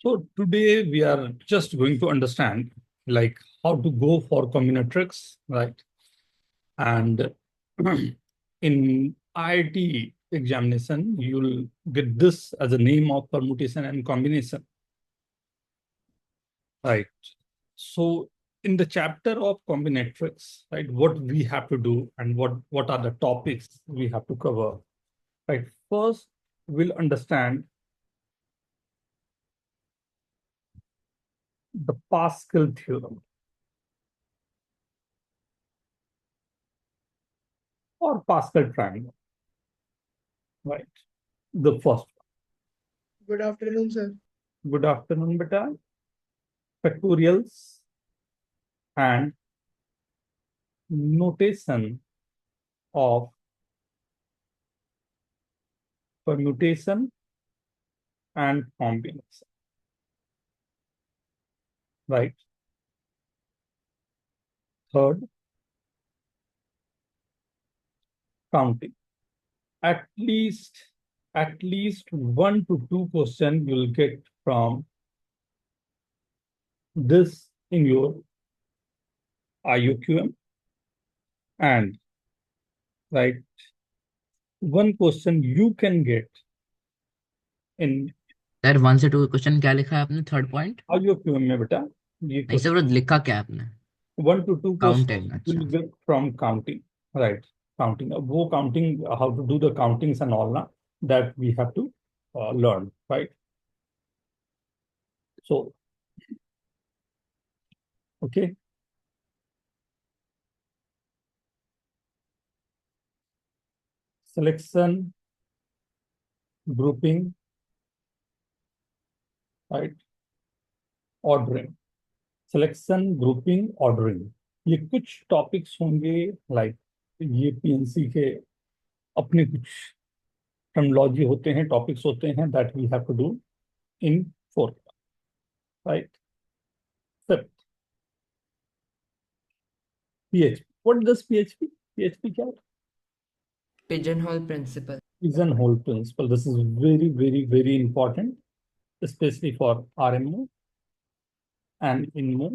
So today we are just going to understand like how to go for combinatorics, right? And in IIT examination, you'll get this as a name of permutation and combination, right? So in the chapter of combinatorics, right, what we have to do and what are the topics we have to cover, right? First, we'll understand the Pascal theorem or Pascal triangle, right? The first. Good afternoon, sir. Good afternoon, beta. Factorials and notation of permutation and combination, right? Third, counting. At least 1 to 2% you'll get from this in your IUQM, and right, one question you can get in sir 1 से 2 question क्या लिखा है आपने third point? IUQM में बेटा ये नहीं sir, वो लिखा क्या आपने? 1 to 2% काउंटिंग, will अच्छा। get from counting, right? Counting. वो counting, how to do the countings and all na, that we have to learn, right? So, okay. Selection, grouping, right? Ordering. Selection, grouping, ordering. ये कुछ topics होंगे, like ये PNC के अपने कुछ terminology होते हैं, टॉपिक्स होते हैं that we have to do in fourth, right? Fifth, PHP. What does PHP? PHP क्या है? Pigeonhole principle. Pigeonhole principle. This is very, very, very important, especially for RMO and INMO,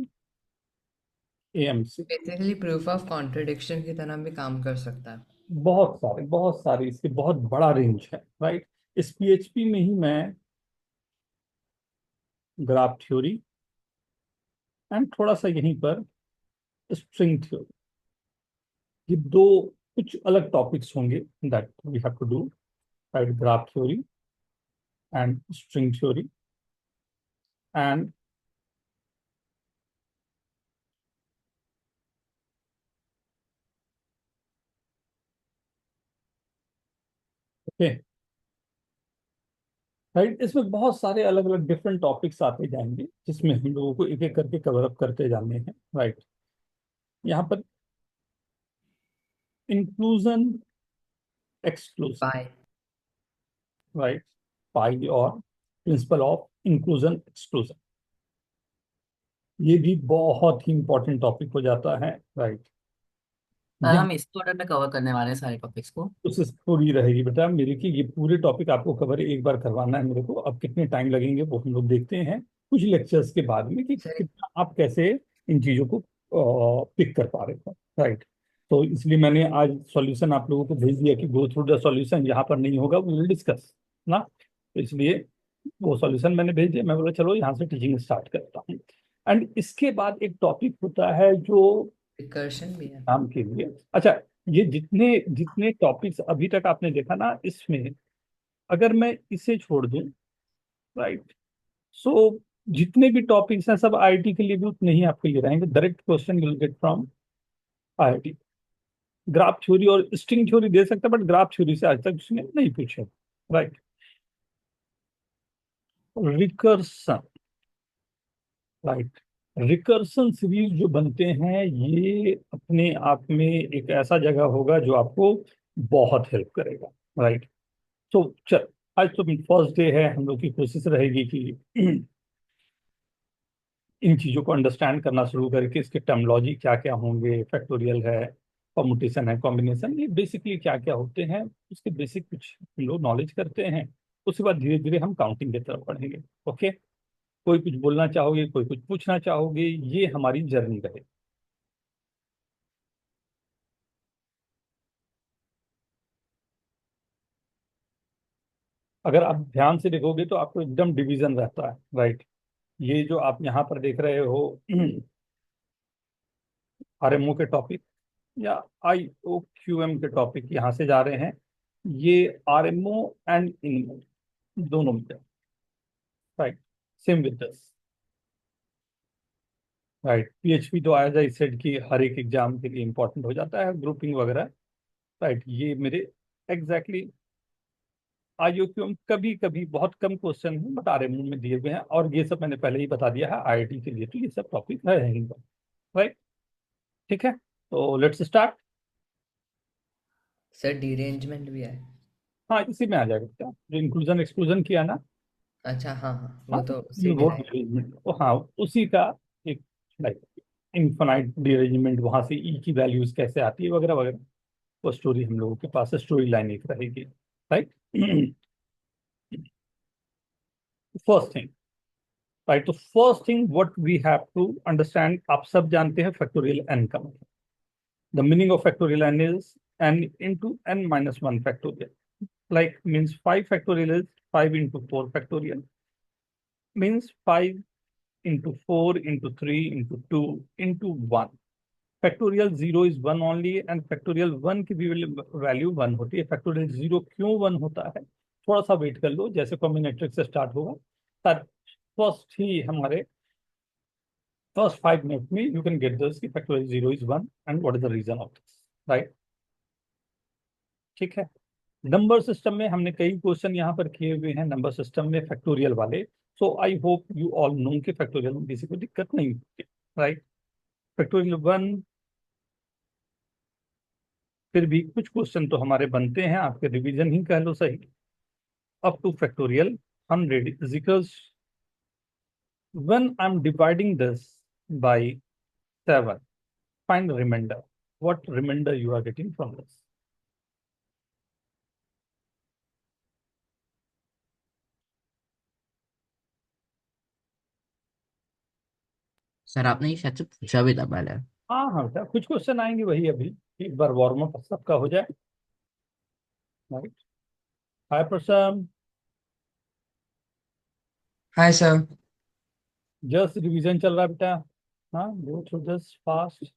AMC. Basically proof of contradiction की तरह भी काम कर सकता है. बहुत सारे इसके बहुत बड़ा रेंज है, राइट? इस पीएचपी में ही मैं ग्राफ थ्योरी एंड थोड़ा सा यहीं पर स्ट्रिंग थ्योरी, ये दो कुछ अलग टॉपिक्स होंगे that we have to do, right? Graph theory and string theory and okay, right? इसमें बहुत सारे अलग अलग डिफरेंट टॉपिक्स आते जाएंगे जिसमें हम लोगों को एक एक करके कवर अप करते जाने हैं, राइट? यहाँ पर इंक्लूजन, एक्सक्लूजन, Pi. राइट? पाई और प्रिंसिपल ऑफ इंक्लूजन एक्सक्लूजन, ये भी बहुत ही इंपॉर्टेंट टॉपिक हो जाता है, राइट? सर हम इस क्वार्टर में कवर करने वाले हैं सारे टॉपिक्स को। कोशिश पूरी रहेगी बेटा मेरी कि ये पूरे टॉपिक आपको कवर एक बार करवाना है मेरे को। अब कितने टाइम लगेंगे वो हम लोग देखते हैं कुछ लेक्चर्स के बाद में कि सर कितना आप कैसे इन चीजों को पिक कर पा रहे हो, राइट? तो इसलिए मैंने आज सॉल्यूशन आप लोगों को भेज दिया कि गो थ्रू द सॉल्यूशन, यहाँ पर नहीं होगा, वी विल डिस्कस ना। तो इसलिए वो सॉल्यूशन मैंने भेज दिया, मैं बोला चलो यहाँ से टीचिंग स्टार्ट करता हूँ। एंड इसके बाद एक टॉपिक होता है जो recursion भी है. नाम के लिए, अच्छा, ये जितने जितने टॉपिक्स अभी तक आपने देखा ना, इसमें अगर मैं इसे छोड़ दूं, राइट, सो जितने भी टॉपिक्स हैं सब आईआईटी के लिए भी उतने ही आपके लिए रहेंगे। Direct question you will get from IIT. Graph theory और स्ट्रिंग थ्योरी दे सकता है बट ग्राफ थ्योरी से आज तक उसने नहीं पूछे, right? Recursion, right? Recursion series जो बनते हैं ये अपने आप में एक ऐसा जगह होगा जो आपको बहुत हेल्प करेगा, राइट? तो चल, आज तो फर्स्ट डे है, हम लोग की कोशिश रहेगी कि इन चीजों को अंडरस्टैंड करना शुरू करके इसके टर्मिनोलॉजी क्या क्या होंगे, फैक्टोरियल है, परमुटेशन है, कॉम्बिनेशन, ये बेसिकली क्या क्या होते हैं उसके बेसिक कुछ हम लोग नॉलेज करते हैं। उसके बाद धीरे धीरे हम काउंटिंग की तरफ बढ़ेंगे, ओके? कोई कुछ बोलना चाहोगे, कोई कुछ पूछना चाहोगे, ये हमारी जर्नी रहे। अगर आप ध्यान से देखोगे तो आपको एकदम डिवीजन रहता है, राइट। ये जो आप यहाँ पर देख रहे हो आरएमओ के टॉपिक या IOQM के टॉपिक यहाँ से जा रहे हैं, ये आरएमओ एंड इनमो दोनों में, right. Same with this, right. PHP तो आया जाए सेट की हर एक एग्जाम के लिए इंपॉर्टेंट हो जाता है, ग्रुपिंग वगैरह, राइट। ये मेरे एग्जैक्टली IOQM कभी कभी बहुत कम क्वेश्चन है बट आरएमओ में दिए हुए हैं, और ये सब मैंने पहले ही बता दिया है IIT के लिए, तो ये सब टॉपिक है, राइट। ठीक है, तो लेट्स स्टार्ट। सर डीरेंजमेंट भी है। हाँ, इसी में आ जाएगा क्या, जो इंक्लूजन एक्सक्लूजन किया ना। अच्छा हाँ हाँ, हाँ, वो तो ये सीढ़ी वो लाइन। डिअरेंजमेंट, तो हाँ उसी का एक लाइक इनफाइनाइट डिअरेंजमेंट, वहां से ई की वैल्यूज कैसे आती है वगैरह वगैरह, वो स्टोरी हम लोगों के पास स्टोरी लाइन एक रहेगी, राइट। फर्स्ट थिंग, राइट, तो first thing what we have to understand, आप सब जानते हैं फैक्टोरियल एन का मतलब। The meaning of factorial n is n into n minus one factorial, like means 5 factorial is 5 into 4 factorial, means 5 into 4 into 3 into 2 into 1 factorial. 0 is 1 only and factorial 1 की भी value 1 होती है। Factorial 0 क्यों 1 होता है, थोड़ा सा वेट कर लो, जैसे कॉम्बिनेट्रिक से स्टार्ट होगा तब फर्स्ट ही हमारे फर्स्ट 5 मिनट में यू कैन गेट दिस कि factorial 0 is 1 and what is the reason of this, right. ठीक है, नंबर सिस्टम में हमने कई क्वेश्चन यहाँ पर किए हुए हैं नंबर सिस्टम में फैक्टोरियल वाले, so I hope you all know कि फैक्टोरियल में किसी को दिक्कत नहीं होती, राइट। फैक्टोरियल 1, फिर भी कुछ क्वेश्चन तो हमारे बनते हैं, आपके रिवीजन ही कह लो सही, up to factorial 100 is equals, when I'm dividing this by 7, find the remainder. What remainder you are getting from this? Sir आपने ये शायद से पूछा भी था पहले। हाँ हाँ बेटा, कुछ क्वेश्चन आएंगे वही, अभी एक बार वार्म अप सबका हो जाए, राइट। हाय प्रसम, हाय सर। जस्ट रिवीजन चल रहा है बेटा, हाँ go through this fast.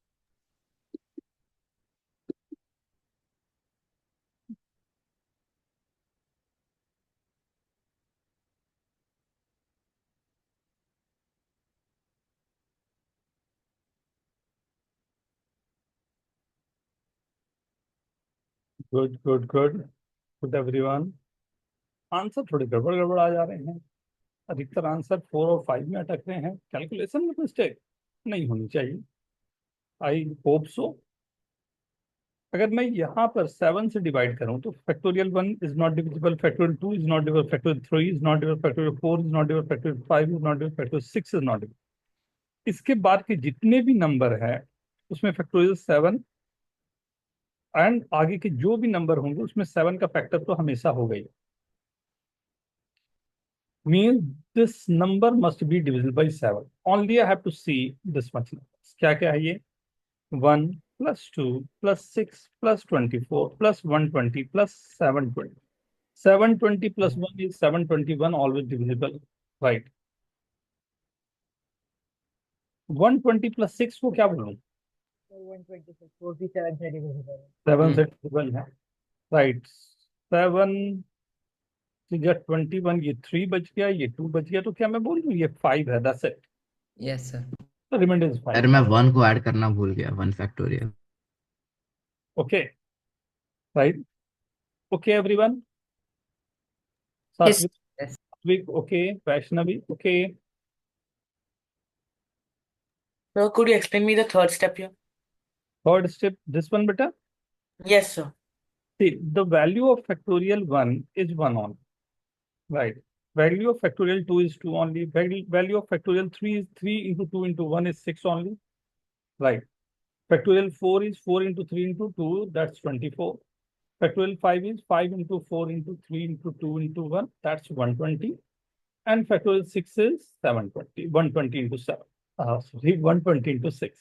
Good good good good everyone. Answer थोड़े गड़बड़ गड़बड़ आ जा रहे हैं, अधिकतर आंसर 4 और 5 में अटक रहे हैं, कैलकुलेशन में मिस्टेक नहीं होनी चाहिए, आई होप सो। अगर मैं यहाँ पर 7 से डिवाइड करूँ तो factorial 1 is not divisible, factorial 2 is not divisible, factorial 3 is not divisible, factorial 4 is not divisible, factorial 5 is not divisible, factorial 6 is not divisible. इसके बाद के जितने भी नंबर है उसमें फैक्टोरियल 7 एंड आगे के जो भी नंबर होंगे उसमें 7 का फैक्टर तो हमेशा हो गई, means this number must be divisible by 7, only I have to see this much numbers। क्या क्या है ये, 1 plus 2 plus 6 plus 24 plus 120 plus 720, 720 plus 1 is 721, always divisible, right। 120 plus 6 को क्या बोलूं, 7 से divisible है, राइट। 7 या 21, ये 3 बच गया, ये 2 बच गया, तो क्या मैं बोल दूं ये 5 है, दैट्स इट, यस सर। तो रिमाइंडर इज सर 5। मैं 1 को ऐड करना भूल गया, 1 factorial. Okay, right, okay everyone, Yes. सात्विक, यस। सात्विक okay, Vaishnavi okay. Sir, could you explain me the third step here? Third step, this one बेटा, Yes, sir. see the value of factorial 1 is 1 only, right। Value of factorial 2 is 2 only, value of factorial 3 is 3 into 2 into 1 is 6 only, right। Factorial 4 is 4 into 3 into 2, that's 24। Factorial 5 is 5 into 4 into 3 into 2 into 1, that's 120, n factorial 6 is 720, 120 into 7, sorry 120 into 6.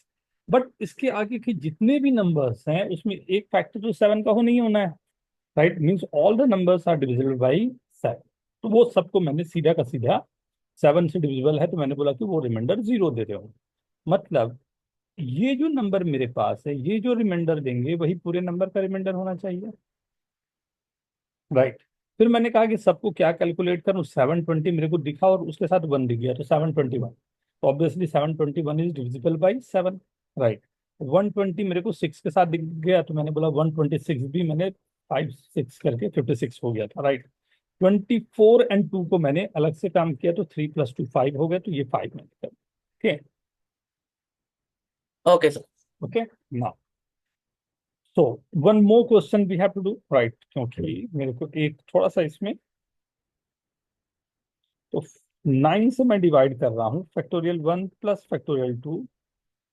But इसके आगे के जितने भी numbers हैं उसमें एक factor तो 7 का हो नहीं होना है, right? Means all the numbers are divisible by 7. तो वो सबको मैंने सीधा का सीधा 7 से डिविजिबल है तो मैंने बोला कि वो रिमाइंडर 0 दे रहे हो. मतलब ये जो नंबर मेरे पास है, ये जो रिमाइंडर देंगे वही पूरे नंबर का रिमाइंडर होना चाहिए, राइट? फिर मैंने कहा कि सबको क्या कैलकुलेट करूं, 720 मेरे को दिखा और उसके साथ 1 दिख गया तो 721. तो obviously 721 is divisible by 7, right? 120 मेरे को 6 के साथ दिख गया तो मैंने बोला 126 भी मैंने 5 6 करके 56 हो गया था, राइट? 24 एंड 2 को मैंने अलग से काम किया तो 3 + 2 5 हो गया, तो ये 5 मैंने कर. Okay Okay, sir. Okay now so one more question we have to do, right? क्योंकि मेरे को एक थोड़ा सा इसमें तो 9 से मैं डिवाइड कर रहा हूँ factorial 1 plus factorial 2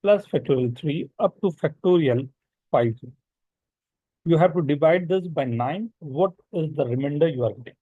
plus factorial 3 up to factorial 5. You have to divide this by 9. What is the remainder you are getting?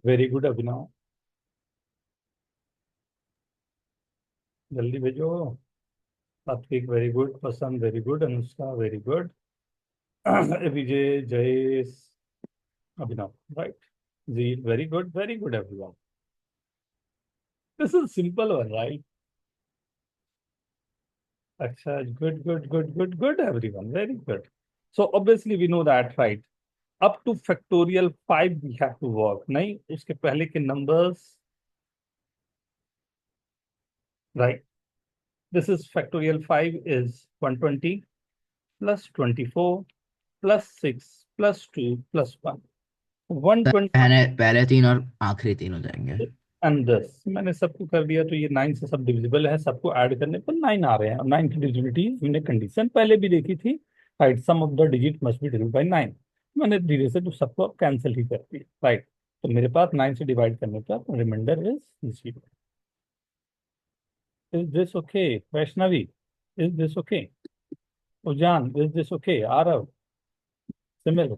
Very good, Abhinav. जल्दी भेजो. Satvik very good, Pasand very good, Anushka very good, Vijay, Jayesh, Abhinav, right? जी very good everyone. This is simple one, right? अच्छा, good everyone, very good. So obviously we know that, right? Up to factorial 5 we have to work. नहीं, उसके पहले के numbers, right? This is factorial 5 is 120 plus 24 plus 6 plus 2 plus 1. Sir 120 पहले 3 और आखिरी 3 हो जाएंगे. and this मैंने सबको कर दिया तो ये 9 से सब डिविजिबल है, सबको ऐड करने पर 9 आ रहे हैं. और 9 की डिविजिबिलिटी हमने कंडीशन पहले भी देखी थी, right? Sum of the digit must be divided by 9. मैंने धीरे से तो सबको कैंसिल ही कर दिया, राइट? तो मेरे पास 9 से डिवाइड करने पर remainder is 0. Is this okay Vaishnavi? Is this okay Ujan? Is this okay Aarav? Similar.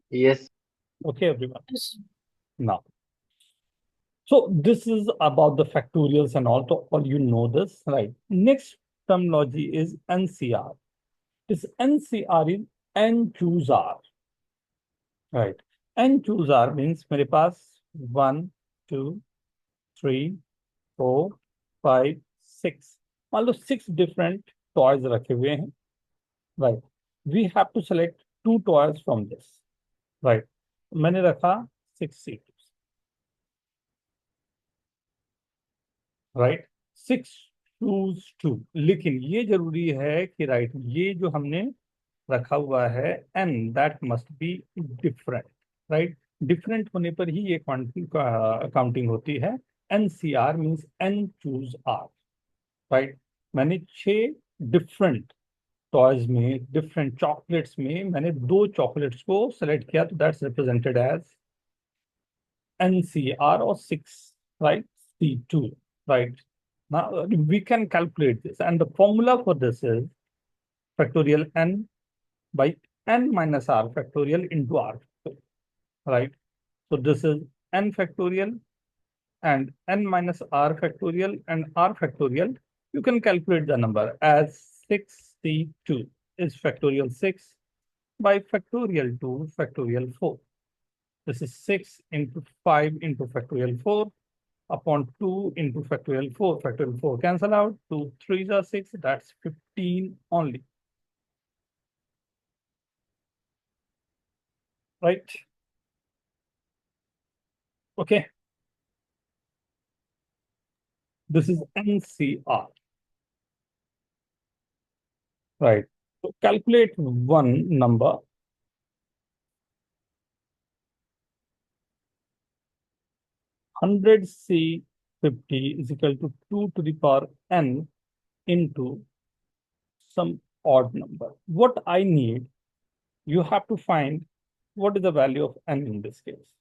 Yes. Okay, everyone. Now, so this is about the factorials and all. So all you know this, right? Next terminology is NCR. This NCR is N choose R, right? N choose R means मेरे पास 1, 2, 3, 4, 5, 6. मान लो 6 different toys रखे हुए हैं, right? We have to select 2 toys from this, right? मैंने रखा 6 seats, right? 6 choose 2. लेकिन ये जरूरी है कि राइट ये जो हमने रखा हुआ है n that must be different, right? Different होने पर ही ये काउंटिंग होती है. NCR means n choose R, right? मैंने 6 डिफरेंट टॉयज में, डिफरेंट चॉकलेट्स में मैंने 2 चॉकलेट्स को सेलेक्ट किया तो that's represented as NCR or 6, right? C2, right? Now we can calculate this, and the formula for this is factorial n by n minus r factorial into r factorial, right? So this is n factorial and n minus r factorial and r factorial. You can calculate the number as 6c2 is factorial 6 by factorial 2 factorial 4. This is 6 into 5 into factorial 4 upon 2 into factorial 4. Factorial 4 cancel out. 2 3s are 6. That's 15 only. Right? Okay. This is NCR. Right. So calculate one number. 100C 50 is equal to 2 to the power n into some odd number. What I need, you have to find what is the value of n in this case.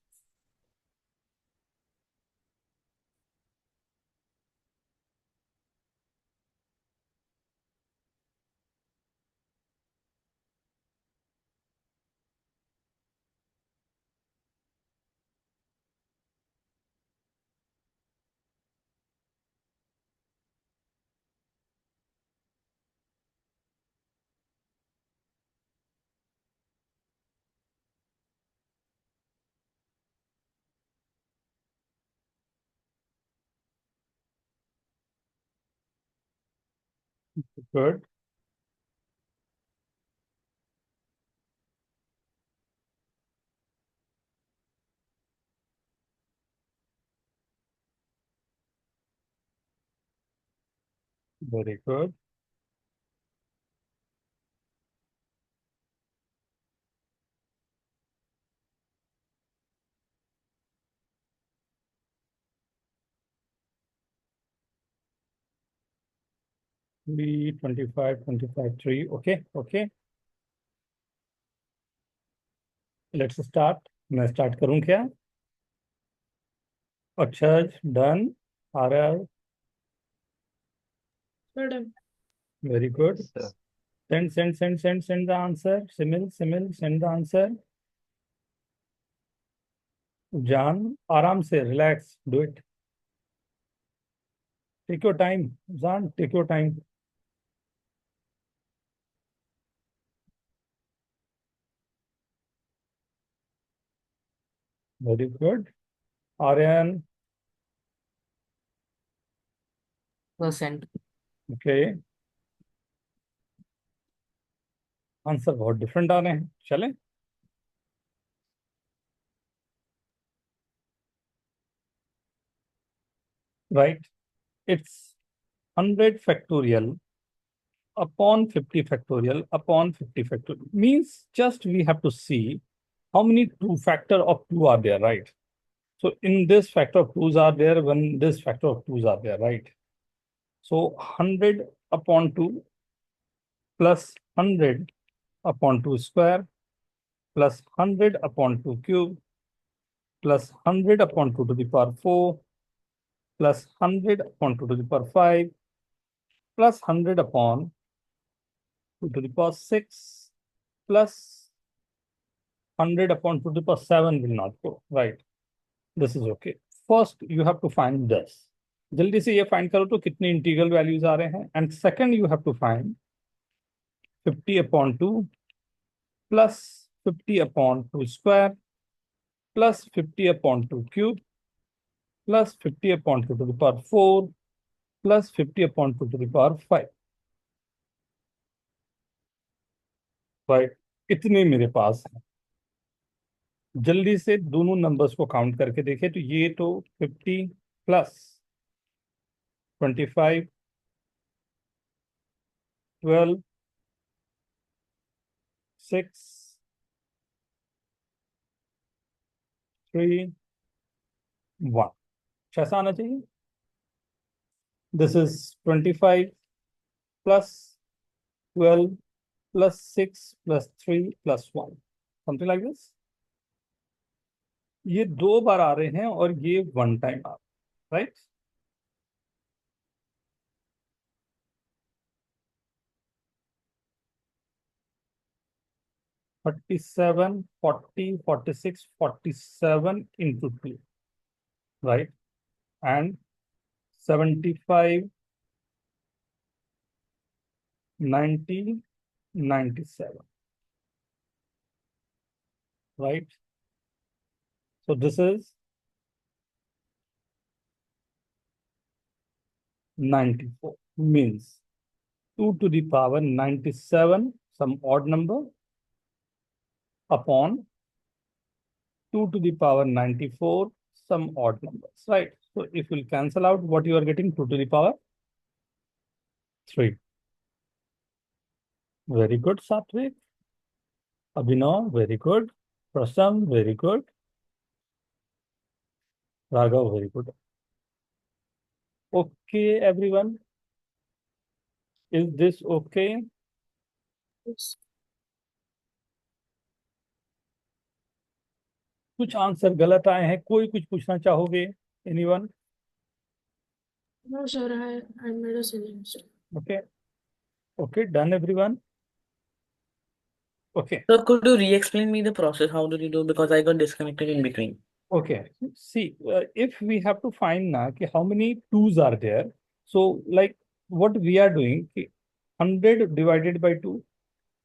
Good. Very good. Three, 25, 25, 3. Okay, okay. Let's start. मैं start करूं क्या? अक्षर done. RL, Sir, done. very good. Sir. Send the answer. Simil, send the answer. Jan, आराम से relax, do it. Take your time, Jan, take your time. Very good. Aryan, percent okay. Answer बहुत different आ रहे हैं, चलें? Right, it's 100 factorial upon 50 factorial upon 50 factorial. Means just we have to see how many two factor of 2 are there, right? So in this factor of 2's are there when this factor of 2's are there, right? So 100 upon 2 plus 100 upon 2 square plus 100 upon 2 cube plus 100 upon 2 to the power 4 plus 100 upon 2 to the power 5 plus 100 upon 2 to the power 6 plus 100 upon 2 to the power 7 will not go, right? This is okay. First, you have to find this. जल्दी से ये find करो तो कितने integral values आ रहे हैं and second you have to find 50 upon 2 plus 50 upon 2 square plus 50 upon 2 cube plus 50 upon 2 to the power 4 plus 50 upon 2 to the power 5. Right, इतने मेरे पास है. जल्दी से दोनों नंबर्स को काउंट करके देखें तो ये तो 50 प्लस 25 12 6 3 1 ऐसा आना चाहिए. This is 25 plus 12 plus 6 plus 3 plus 1 something like this. ये दो बार आ रहे हैं और ये वन टाइम आ रहा है, right? Thirty seven 40 46 47 into 2, right? And 75 90 97, right? So this is 94 means 2 to the power 97, some odd number, upon 2 to the power 94, some odd numbers, right? So if we'll cancel out, what you are getting? 2 to the power 3. Very good, Satvik. Abhinav, very good. Prasam, very good. Raghav, very good. Okay, everyone. Is this okay? Yes. कुछ answer गलत आए हैं, कोई कुछ पूछना चाहोगे? Anyone? No, sir, I made a silly mistake. Okay. Okay, done, everyone. Okay. So could you re-explain me the process? How did you do? Because I got disconnected in between. Okay. See, if we have to find now how many twos are there, so like what we are doing, 100 divided by 2,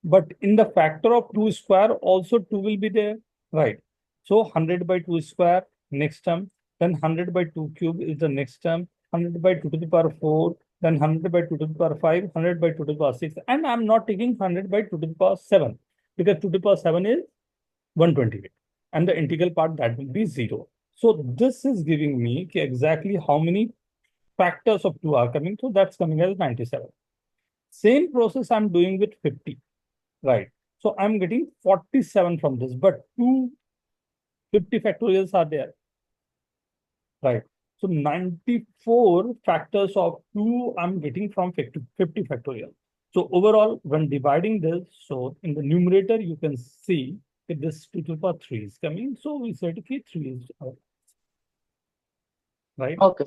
but in the factor of 2 square also 2 will be there, right? So 100 by 2 square, next term, then 100 by 2 cube is the next term, 100 by 2 to the power 4, then 100 by 2 to the power 5, 100 by 2 to the power 6, and I'm not taking 100 by 2 to the power 7, because 2 to the power 7 is 128, and the integral part, that will be 0. So this is giving me exactly how many factors of 2 are coming, so that's coming as 97. Same process I'm doing with 50. Right. So I'm getting 47 from this, but 250 factorials are there. Right. So 94 factors of 2 I'm getting from 50 factorial. So overall, when dividing this, so in the numerator, you can see that this 2 to the power 3 is coming. So we said कि 3 is out. Right. Okay.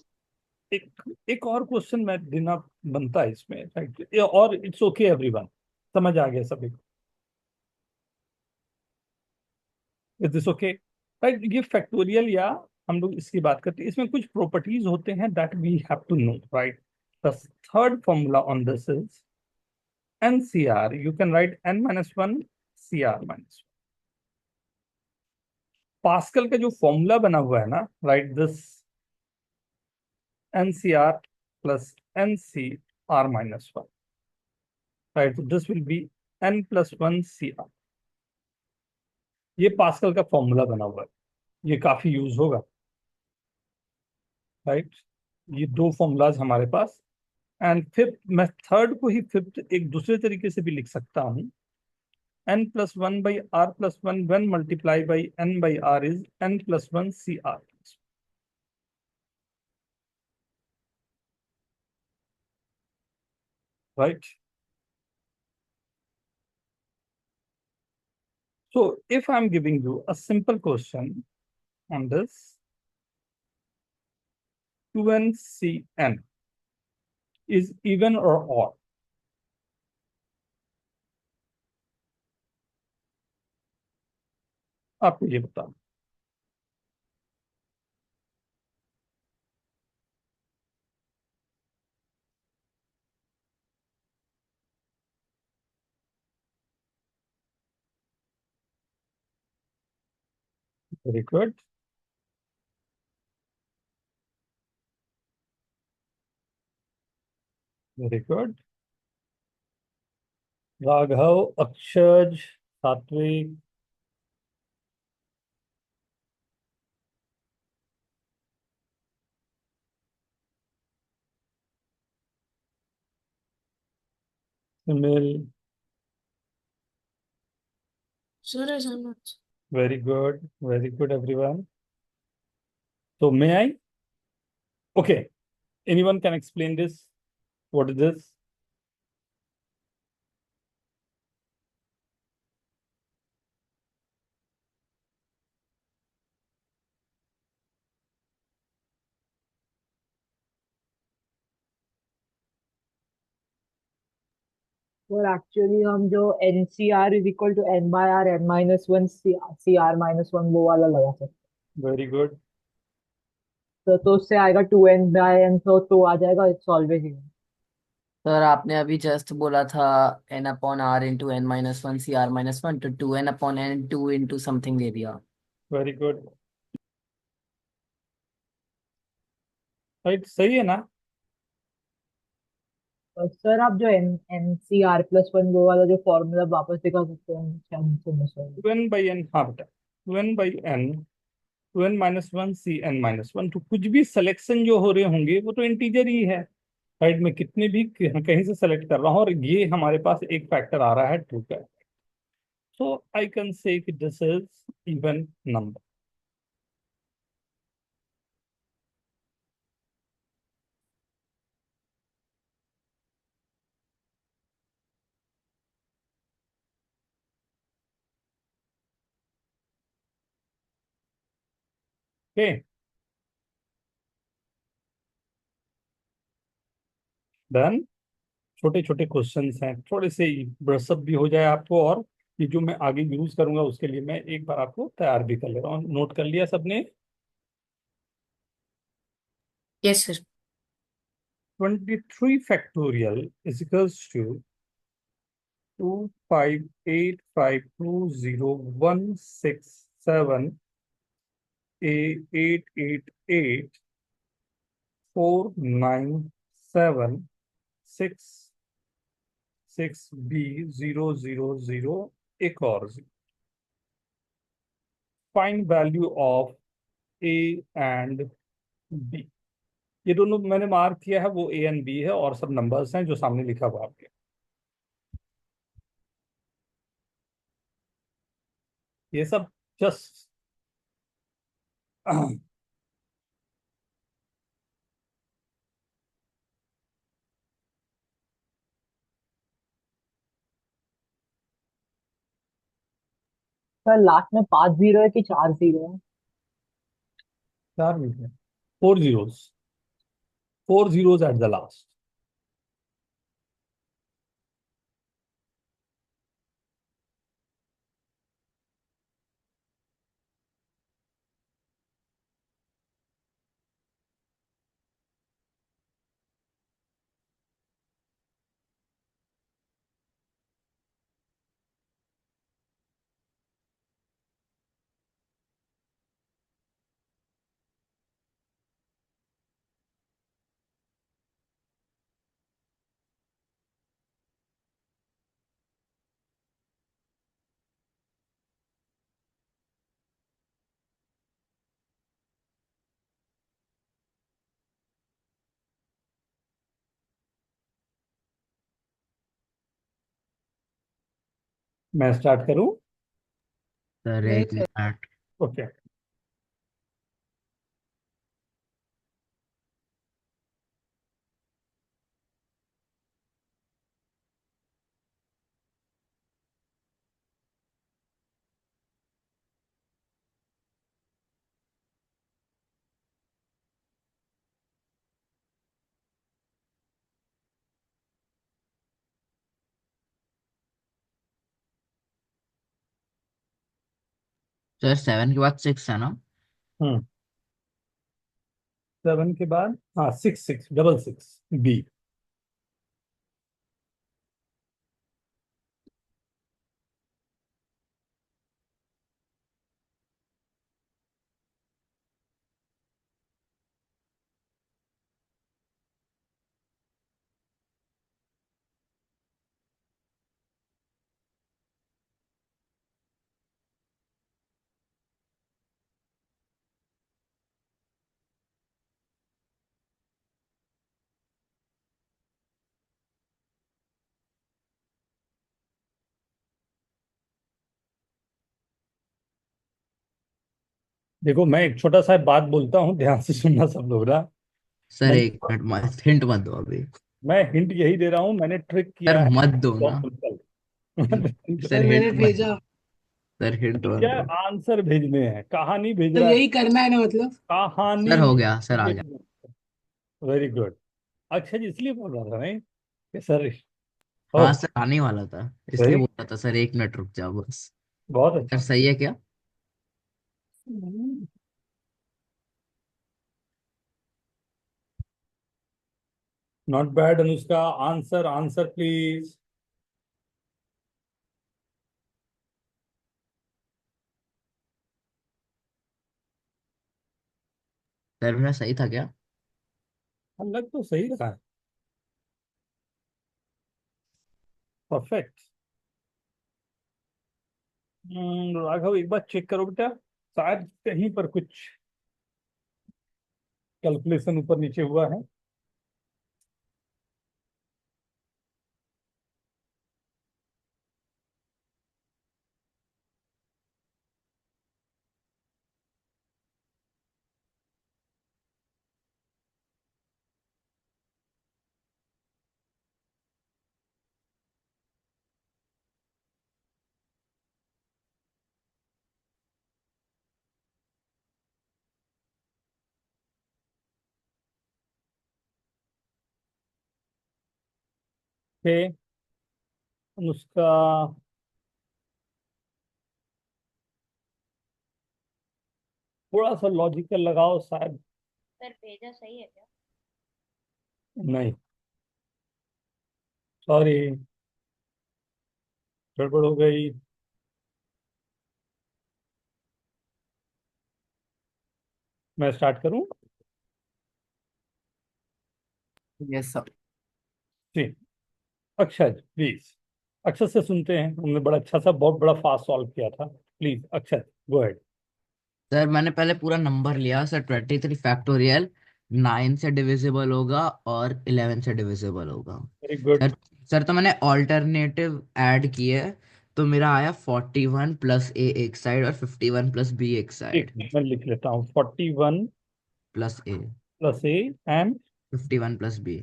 एक और question मैं देना बनता है इसमें, right? और it's okay everyone, समझ आ गया सभी को? Is this okay, right? ये फैक्टोरियल या हम लोग इसकी बात करते हैं, इसमें कुछ प्रॉपर्टीज होते हैं that we have to know, right? The third formula on this is NCR. You can write n-1 CR-1. Pascal का जो फॉर्मूला बना हुआ है ना, right, this NCR plus NCR-1, right? So this will be n+1 CR. ये pascal का formula बना हुआ है, ये काफी यूज होगा, राइट? ये दो फॉर्मूलाज हमारे पास, एंड फिफ्थ, मैं थर्ड को ही फिफ्थ एक दूसरे तरीके से भी लिख सकता हूँ, n+1 by r+1 when multiplied by n by r is n+1 CR. Right? So if I'm giving you a simple question on this, 2nCn is even or odd? आपको ये बता, very good. Very good. Raghav, अक्षज, सात्विक, Sunil, Sir, yes, I'm not. very good everyone. So may I? Okay, anyone can explain this? What is this? और actually हम जो NCR is equal to n/r n-1 CR-1 वो वाला लगा सकते Very good. हैं। तो उससे आएगा 2n/n, तो 2 आ जाएगा, इट्स ऑलवेज इवन। सर आपने अभी जस्ट बोला था n/r into n-1 CR-1, तो 2n/n 2 into समथिंग दे दिया। Very good. Right, सही है ना? सर आप जो N C R plus one वो वाला जो फॉर्मूला वापस दिखा सकते हैं शायद मुझसे मिस हो गया। 2n/n, हाँ बेटा, 2n/n, 2n-1 c n-1, तो कुछ भी सिलेक्शन जो हो रहे होंगे वो तो इंटीजर ही है। राइट, मैं कितने भी कहीं से सेलेक्ट कर रहा हूँ और ये हमारे पास एक फैक्टर आ रहा है 2 का। सो आई कैन से कि this is even number. Okay, done. छोटे छोटे क्वेश्चंस हैं, थोड़े से ब्रशअप भी हो जाए आपको, और ये जो मैं आगे यूज करूंगा उसके लिए मैं एक बार आपको तैयार भी कर ले रहा हूँ। नोट कर लिया सबने? Yes, sir. 23 factorial is equals to 25852016788849766B000, एक और find value of A and B. ये दोनों मैंने मार्क किया है, वो ए एंड बी है, और सब नंबर्स हैं जो सामने लिखा हुआ आपके। ये सब जस्ट सर लास्ट में 5 जीरो है कि 4 जीरो है? 4 minute, 4 zeros, 4 zeros at the last। मैं स्टार्ट करूं? सर नहीं एक सर। मिनट। ओके। सर 7 के बाद 6 है ना? हम्म, 7 के बाद, हाँ, 6 6 6 6 बी। देखो, मैं एक छोटा सा बात बोलता हूँ, ध्यान से सुनना सब लोग ना। सर मैंने एक मिनट मत, हिंट मत दो अभी। मैं हिंट यही दे रहा हूँ, मैंने ट्रिक सर किया है मत दो ना। बहुत सिंपल। सर सर मैंने हिंट मत भेजा। दो। सर हिंट मत क्या दो। आंसर भेजने हैं, कहानी भेज तो रहा है, यही करना है ना मतलब। कहानी। सर हो गया, सर आ गया। Very good. अच्छा जी, इसलिए बोल रहा था नहीं कि सर। हाँ ओह, सर आने वाला था, इसलिए वेरी, बोल रहा था सर 1 मिनट रुक जाओ बस। बहुत सर अच्छा। सही है क्या? Not bad Anushka. Answer, answer please. Sir मेरा सही था क्या? लग तो सही रहा है। परफेक्ट। राघव एक बार चेक करो बेटा, शायद कहीं पर कुछ कैलकुलेशन ऊपर नीचे हुआ है। ओके, उसका थोड़ा सा लॉजिकल लगाओ, शायद। सर भेजा सही है क्या? नहीं, सॉरी, गड़बड़ हो गई। मैं स्टार्ट करूं? Yes sir. जी, अक्षय प्लीज। अक्षय से सुनते हैं, उन्होंने बड़ा अच्छा सा बहुत बड़ा फास्ट सॉल्व किया था। Please Akshay, go ahead. Sir मैंने पहले पूरा नंबर लिया सर, 23 फैक्टोरियल 9 से डिविजिबल होगा और 11 से डिविजिबल होगा। Very good. सर सर तो मैंने ऑल्टरनेटिव ऐड किए, तो मेरा आया 41 प्लस ए एक साइड और 51 प्लस बी एक एक साइड मिनट, मैं लिख लेता हूँ। 41 plus A plus A and 51 plus B.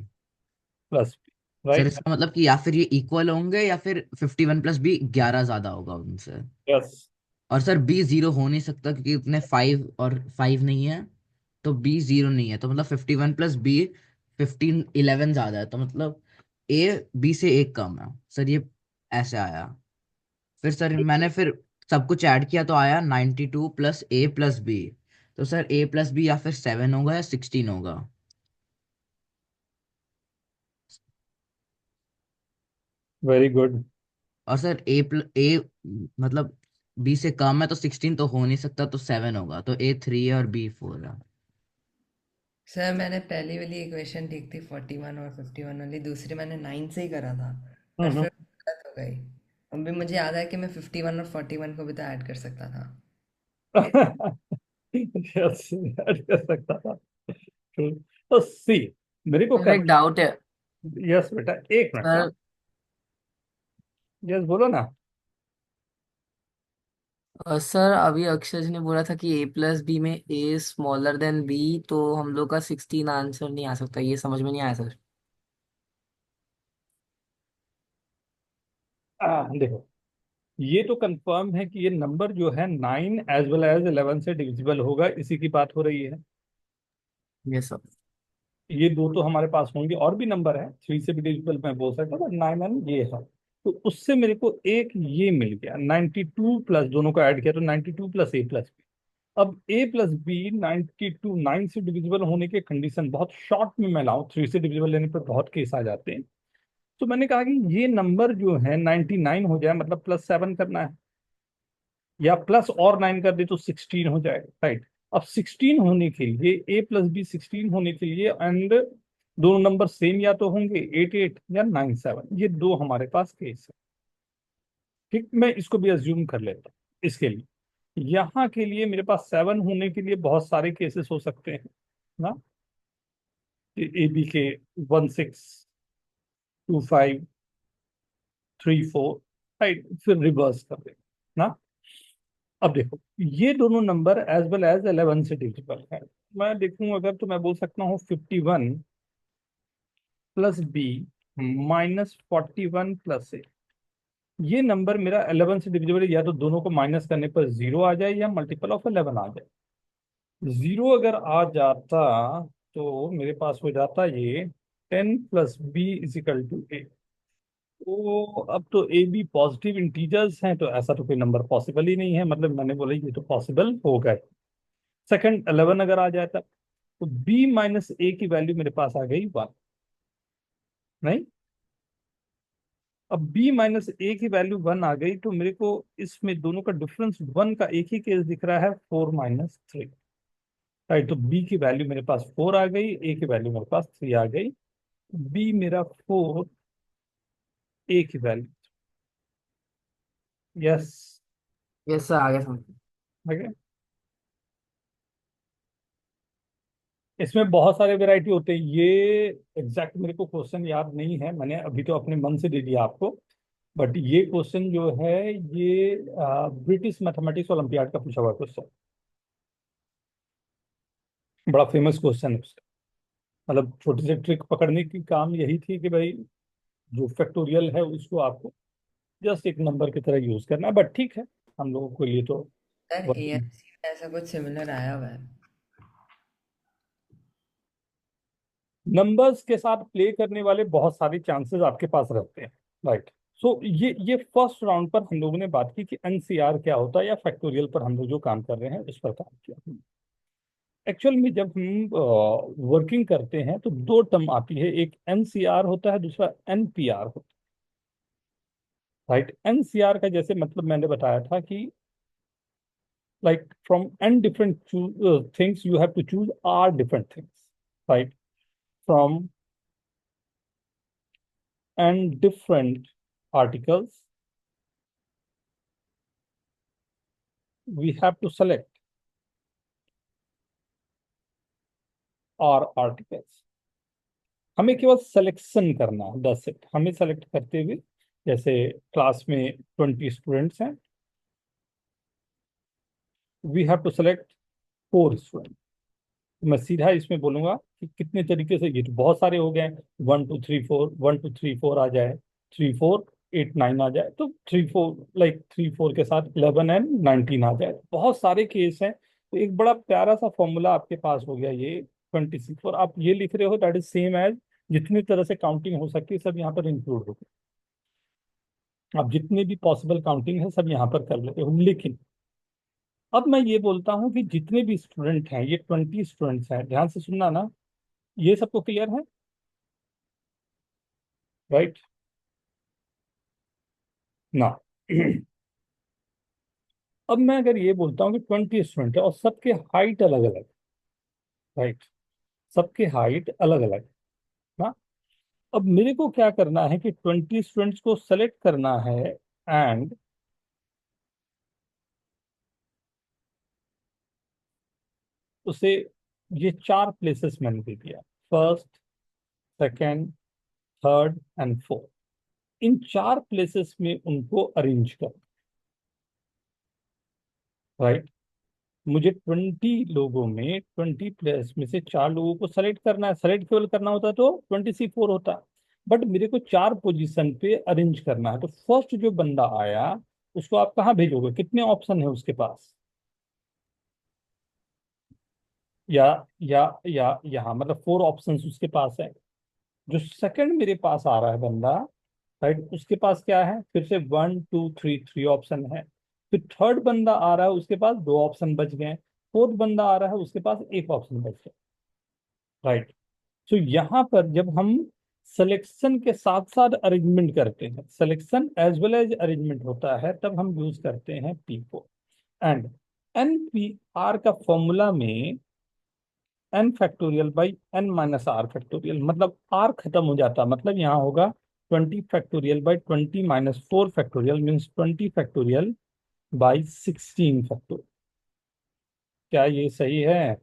Plus B, sir right? इसका मतलब कि या फिर ये इक्वल होंगे या फिर 51 प्लस बी 11 ज्यादा होगा उनसे। यस। और सर बी जीरो हो नहीं सकता क्योंकि उतने 5 और 5 नहीं है, तो बी जीरो नहीं है, तो मतलब 51 प्लस बी 15 11 ज्यादा है, तो मतलब ए बी से एक कम है सर, ये ऐसे आया। फिर सर मैंने फिर सब कुछ ऐड किया तो आया 92 प्लस ए प्लस बी। तो सर ए प्लस बी या फिर 7 होगा या 16 होगा। Very good. और सर ए मतलब बी से कम है तो 16 तो हो नहीं सकता, तो 7 होगा, तो ए 3 है और बी 4 है। सर मैंने पहली वाली इक्वेशन ठीक थी 41 और 51 वाली, दूसरी मैंने 9 से ही करा था, पर हम्म। फिर गलत हो गई। अभी मुझे याद है कि मैं 51 और 41 को भी तो ऐड कर सकता था। यस, ऐड कर सकता था। तो सी, मेरे को मेरा एक करना। डाउट है यस बेटा, एक मिनट ना। सर। यस, बोलो ना। सर अभी अक्षय जी ने बोला था कि ए प्लस बी में ए स्मॉलर देन बी, तो हम लोग का 16 आंसर नहीं आ सकता, ये समझ में नहीं आया सर। देखो, ये तो कंफर्म है कि ये नंबर जो है 9 एज वेल एज 11 से डिविजिबल होगा, इसी की बात हो रही है। Yes sir. ये दो तो हमारे पास होंगे, और भी नंबर है 3 से भी डिविजिबल मैं बोल सकता हूँ, 9 एंड ये है। तो उससे मेरे को एक ये मिल गया 92 प्लस, दोनों को ऐड किया तो 92 प्लस ए प्लस बी। अब ए प्लस बी 92 9 से डिविजिबल होने के कंडीशन बहुत शॉर्ट में मैं लाऊं, 3 से डिविजिबल लेने पर बहुत केस आ जाते हैं। तो मैंने कहा कि ये नंबर जो है 99 हो जाए, मतलब +7 करना है, या प्लस और 9 कर दे तो 16 हो जाएगा, राइट? अब 16 होने के लिए, ए प्लस बी 16 होने के लिए, एंड दोनों नंबर सेम या तो होंगे 88 या 97, ये दो हमारे पास केस है। ठीक, मैं इसको भी अज्यूम कर लेता हूँ इसके लिए। यहाँ के लिए मेरे पास 7 होने के लिए बहुत सारे केसेस हो सकते हैं ना, ए बी के 162534, राइट? फिर रिवर्स कर दे ना। अब देखो, ये दोनों नंबर एज वेल एज 11 से डिविजिबल है। मैं देखूं अगर, तो मैं बोल सकता हूँ 51 प्लस बी माइनस 41 प्लस ए। ये नंबर मेरा 11 से डिविजिबल है, या तो दोनों को माइनस करने पर 0 आ जाए या मल्टीपल ऑफ 11 आ जाए। 0 अगर आ जाता तो मेरे पास हो जाता ये 10 प्लस बी इजिकल टू ए। तो अब तो ए बी पॉजिटिव इंटीजर्स हैं, तो ऐसा तो कोई नंबर पॉसिबल ही नहीं है, मतलब मैंने बोला ये तो पॉसिबल होगा ही। सेकंड, 11 अगर आ जाता तो बी माइनस ए की वैल्यू मेरे पास आ गई 1, नहीं? अब b माइनस ए की वैल्यू 1 आ गई, तो मेरे को इसमें दोनों का डिफरेंस 1 का एक ही केस दिख रहा है, 4 - 3, राइट? तो b की वैल्यू मेरे पास 4 आ गई, a की वैल्यू मेरे पास 3 आ गई। b मेरा 4, एक ही वैल्यू। यस। यस सर, आगे समझ। ओके। इसमें बहुत सारे वैरायटी होते हैं, ये एग्जैक्ट मेरे को क्वेश्चन याद नहीं है, मैंने अभी तो अपने मन से दे दिया आपको। बट ये क्वेश्चन जो है ये ब्रिटिश मैथमेटिक्स ओलंपियाड का पूछा हुआ क्वेश्चन, बड़ा फेमस क्वेश्चन है उसका। मतलब छोटे से ट्रिक पकड़ने की काम यही थी कि भाई जो फैक्टोरियल है उसको आपको जस्ट एक नंबर की तरह यूज करना है, बट ठीक है, हम लोगों के लिए तो सर एएमसी में ऐसा कुछ सिमिलर आया हुआ है। नंबर्स के साथ प्ले करने वाले बहुत सारे चांसेस आपके पास रहते हैं, राइट। सो ये फर्स्ट राउंड पर हम लोगों ने बात की कि एनसीआर क्या होता है, या फैक्टोरियल पर हम लोग जो काम कर रहे हैं उस पर काम किया। एक्चुअल में जब हम वर्किंग करते हैं तो दो टर्म आती है, एक एनसीआर होता है, दूसरा एनपीआर होता है, राइट। एनसीआर का जैसे मतलब मैंने बताया था कि like from n different things you have to choose r different things, right? From n different articles we have to select r articles। हमें केवल सिलेक्शन करना है, दैट्स इट। हमें सेलेक्ट करते हुए, जैसे क्लास में 20 स्टूडेंट्स हैं, we have to select 4 student. मैं सीधा इसमें बोलूंगा कि कितने तरीके से, ये तो बहुत सारे हो गए, 1 2 3 4, 1 2 3 4 आ जाए, 3 4 8 9 आ जाए, तो 3 4 लाइक 3 4 के साथ 11 and 19 आ जाए, बहुत सारे केस हैं। तो एक बड़ा प्यारा सा फॉर्मूला आपके पास हो गया ये 26, और आप ये लिख रहे हो दैट इज सेम एज जितनी तरह से काउंटिंग हो सकती है सब यहाँ पर इंक्लूड हो गई। आप जितनी भी पॉसिबल काउंटिंग है सब यहाँ पर कर लेते हो। लेकिन अब मैं ये बोलता हूँ कि जितने भी स्टूडेंट हैं, ये 20 स्टूडेंट्स हैं, ध्यान से सुनना ना, ये सबको क्लियर है, राइट ना? अब मैं अगर ये बोलता हूँ कि 20 स्टूडेंट है और सबके हाइट अलग अलग, राइट, सबके हाइट अलग अलग ना। अब मेरे को क्या करना है कि 20 स्टूडेंट्स को सेलेक्ट करना है, एंड उसे ये 4 प्लेसेस मैंने दे दिया, first, second, third and fourth. In 4 places में उनको अरेंज कर, राइट। मुझे 20 लोगों में 20 प्लेयर्स में से 4 लोगों को सेलेक्ट करना है। सेलेक्ट केवल करना होता तो 24 होता, बट मेरे को 4 पोजीशन पे अरेंज करना है। तो फर्स्ट जो बंदा आया उसको आप कहाँ भेजोगे, कितने ऑप्शन है उसके पास, या यहाँ मतलब 4 ऑप्शन उसके पास है। जो सेकंड मेरे पास आ रहा है बंदा, राइट, उसके पास क्या है, फिर से 1 2 3 ऑप्शन है। फिर थर्ड बंदा आ रहा है, उसके पास 2 ऑप्शन बच गए। फोर्थ बंदा आ रहा है, उसके पास 1 ऑप्शन बच गया, राइट। तो यहाँ पर जब हम सिलेक्शन के साथ साथ अरेंजमेंट करते हैं, selection as well as arrangement होता है, तब हम यूज करते हैं पी को। एंड एन पी आर का फॉर्मूला में N factorial by N minus R factorial, मतलब आर खत्म हो जाता, मतलब यहाँ होगा 20 factorial by 20 - 4 factorial means 20 factorial by 16 factorial. क्या ये सही है?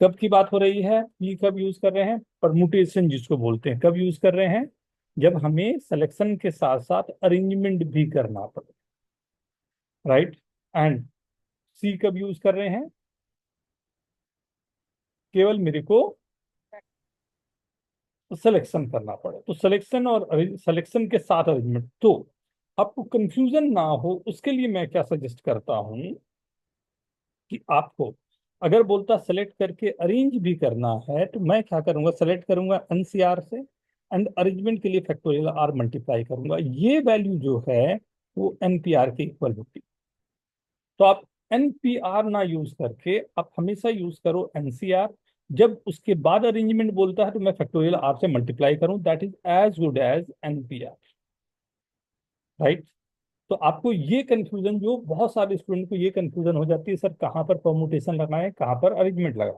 कब की बात हो रही है, ये कब यूज कर रहे हैं, परमुटेशन जिसको बोलते हैं, कब यूज कर रहे हैं, जब हमें सिलेक्शन के साथ साथ अरेंजमेंट भी करना पड़े, राइट। एंड सी कब यूज कर रहे हैं, केवल मेरे को सिलेक्शन करना पड़े, तो सिलेक्शन और सिलेक्शन के साथ अरेंजमेंट। तो आपको कंफ्यूजन ना हो उसके लिए मैं क्या सजेस्ट करता हूं कि आपको अगर बोलता सेलेक्ट करके अरेंज भी करना है, तो मैं क्या करूंगा, सेलेक्ट करूंगा एनसीआर से, एंड अरेंजमेंट के लिए फैक्टोरियल आर मल्टीप्लाई करूंगा। ये वैल्यू जो है वो एनपीआर के इक्वल होती। तो आप एनपीआर ना यूज करके आप हमेशा यूज करो एनसीआर। जब उसके बाद अरेंजमेंट बोलता है तो मैं फैक्टोरियल आर से मल्टीप्लाई करूं, that is as good as NPR, right. तो आपको ये कंफ्यूजन, जो बहुत सारे स्टूडेंट को ये कंफ्यूजन हो जाती है, सर कहाँ पर परमुटेशन लगाएं, कहाँ पर अरेंजमेंट लगाएं।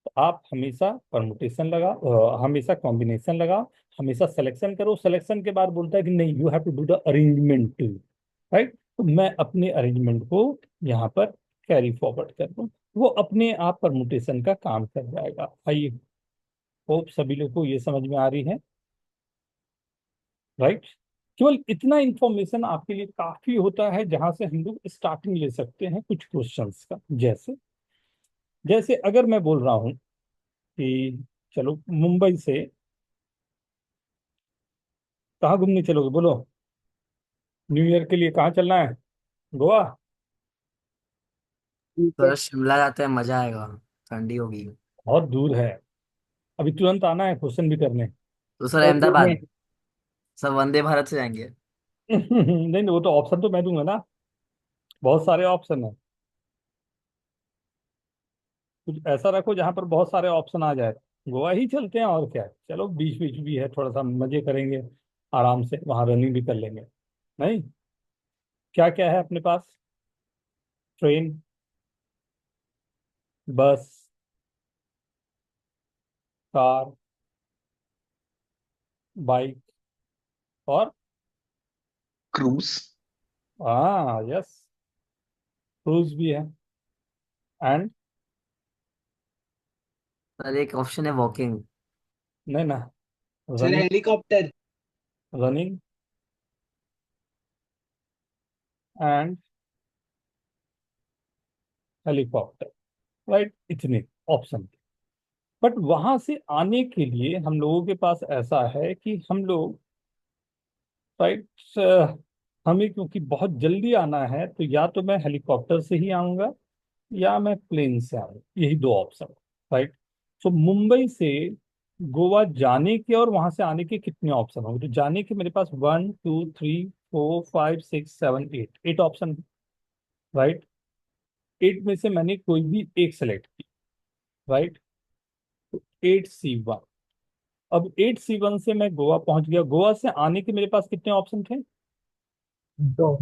तो आप हमेशा परमुटेशन हमेशा कॉम्बिनेशन लगाओ, हमेशा सिलेक्शन करो। सिलेक्शन के बाद बोलता है कि नहीं, you have to do the arrangement too, right. तो मैं अपने अरेंजमेंट को यहाँ पर कैरी फॉरवर्ड कर दूँ, वो अपने आप परमुटेशन का काम कर जाएगा। आई होप सभी लोग को ये समझ में आ रही है, राइट। केवल इतना इंफॉर्मेशन आपके लिए काफी होता है, जहां से हम लोग स्टार्टिंग ले सकते हैं कुछ क्वेश्चंस का। जैसे जैसे अगर मैं बोल रहा हूँ कि चलो मुंबई से कहाँ घूमने चलोगे, बोलो। न्यू ईयर के लिए कहाँ चलना है? गोवा? ठीक है। तो शिमला जाते हैं, मजा आएगा, ठंडी होगी। बहुत दूर है, अभी तुरंत आना है क्वेश्चन भी करने। तो सर और पुणे। अहमदाबाद, सब वंदे भारत से जाएंगे। नहीं नहीं, वो तो ऑप्शन तो मैं दूंगा ना, बहुत सारे ऑप्शन है। कुछ ऐसा रखो जहां पर बहुत सारे ऑप्शन आ जाए। गोवा ही चलते हैं, और क्या है। चलो बीच बीच भी है, थोड़ा सा मजे करेंगे आराम से, वहां रनिंग भी कर लेंगे। नहीं, क्या क्या है अपने पास? ट्रेन, बस, कार, बाइक, और क्रूज। हाँ यस, क्रूज भी है। एंड सर एक ऑप्शन है वॉकिंग। नहीं ना, sir running, helicopter. Running and helicopter, right. इतने ऑप्शन। बट वहां से आने के लिए हम लोगों के पास ऐसा है कि हम लोग, राइट, हमें क्योंकि बहुत जल्दी आना है, तो या तो मैं हेलीकॉप्टर से ही आऊंगा या मैं प्लेन से आऊंगा, यही दो ऑप्शन, राइट। तो मुंबई से गोवा जाने के और वहां से आने के कितने ऑप्शन होंगे? तो जाने के मेरे पास 1 2 3 4 5 6 7 8, 8 ऑप्शन, राइट। 8 में से मैंने कोई भी एक सेलेक्ट की, राइट। तो 8C1। अब 8C1 से मैं गोवा पहुंच गया। गोवा से आने के मेरे पास कितने ऑप्शन थे? दो।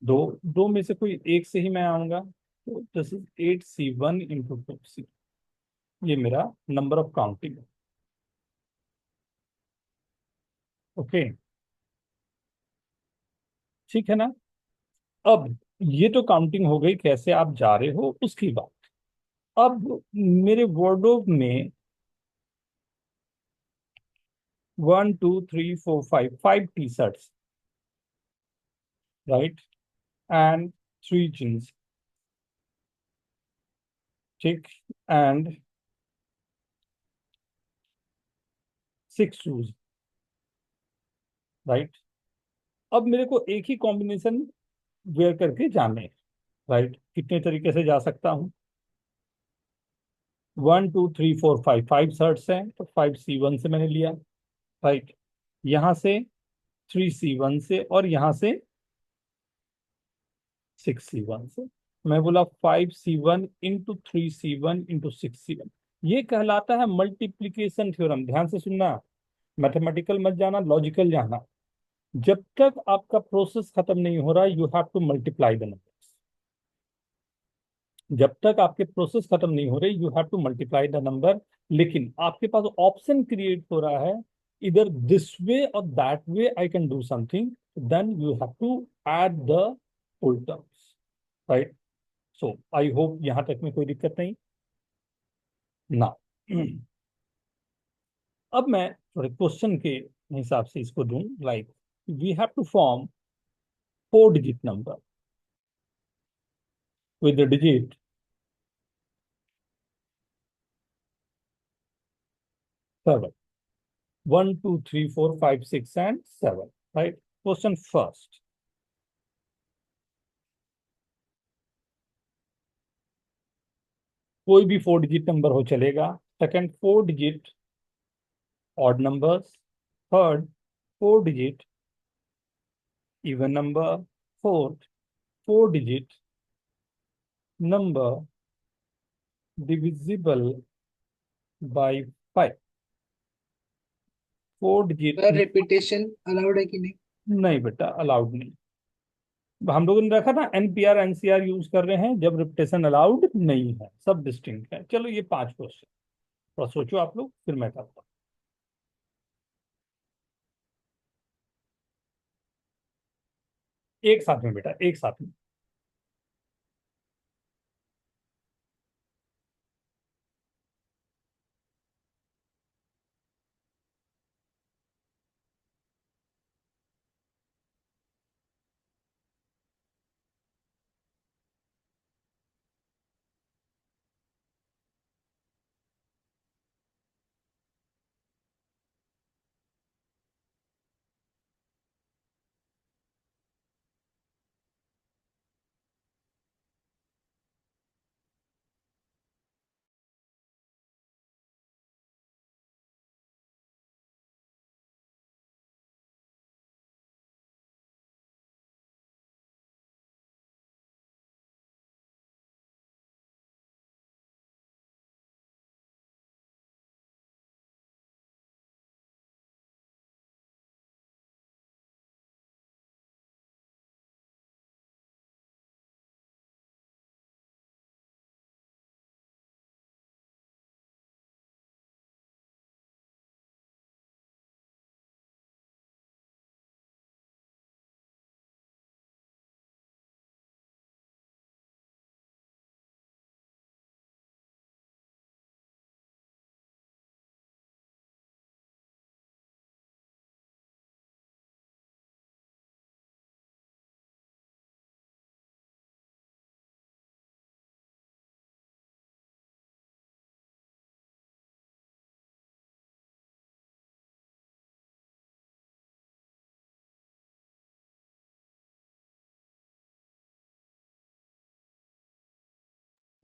दो। दो में से कोई एक से ही मैं आऊंगा, तो दिस इज 8C1 × 2C। ये मेरा नंबर ऑफ काउंटिंग है। ओके, ठीक है ना। अब ये तो काउंटिंग हो गई, कैसे आप जा रहे हो उसकी बात। अब मेरे वार्डरोब में 1 2 3 4 5 5 T shirts, right, and 3 jeans, ठीक, एंड 6 शूज, राइट। अब मेरे को एक ही कॉम्बिनेशन वेयर करके जाने, राइट। कितने तरीके से जा सकता हूँ? 1 2 3 4 5, 5 शर्ट्स हैं, तो 5C1 से मैंने लिया, राइट। यहाँ से 3C1 से, और यहाँ से 6C1 से। मैं बोला 5C1 × 3C1 × 6C1। ये कहलाता है मल्टीप्लीकेशन थ्योरम। ध्यान से सुनना, मैथमेटिकल मत जाना, लॉजिकल जाना। जब तक आपका प्रोसेस खत्म नहीं हो रहा, you have to multiply the numbers. जब तक आपके प्रोसेस खत्म नहीं हो रही, you have to multiply the number. लेकिन आपके पास ऑप्शन क्रिएट हो रहा है, इधर दिस वे और that way I can do something, then you have to add the full terms, right. So I hope यहां तक में कोई दिक्कत नहीं ना। अब मैं थोड़े क्वेश्चन के हिसाब से इसको दूं, like we have to form 4 digit number with the digit 7. 1 2 3 4 5 6 and 7, right? Question first. कोई भी 4 डिजिट नंबर हो चलेगा। Second 4 digit odd numbers. Third 4 digit even number. Fourth 4 digit number divisible by 5। 4 digit sir repetition allowed है कि नहीं? नहीं बेटा, allowed नहीं। हम लोगों ने रखा था एनपीआर एनसीआर यूज कर रहे हैं जब रिपीटेशन अलाउड नहीं है, सब डिस्टिंक्ट है। चलो ये 5 क्वेश्चन। थोड़ा सोचो आप लोग, फिर मैं करता हूँ। एक साथ में बेटा, एक साथ में।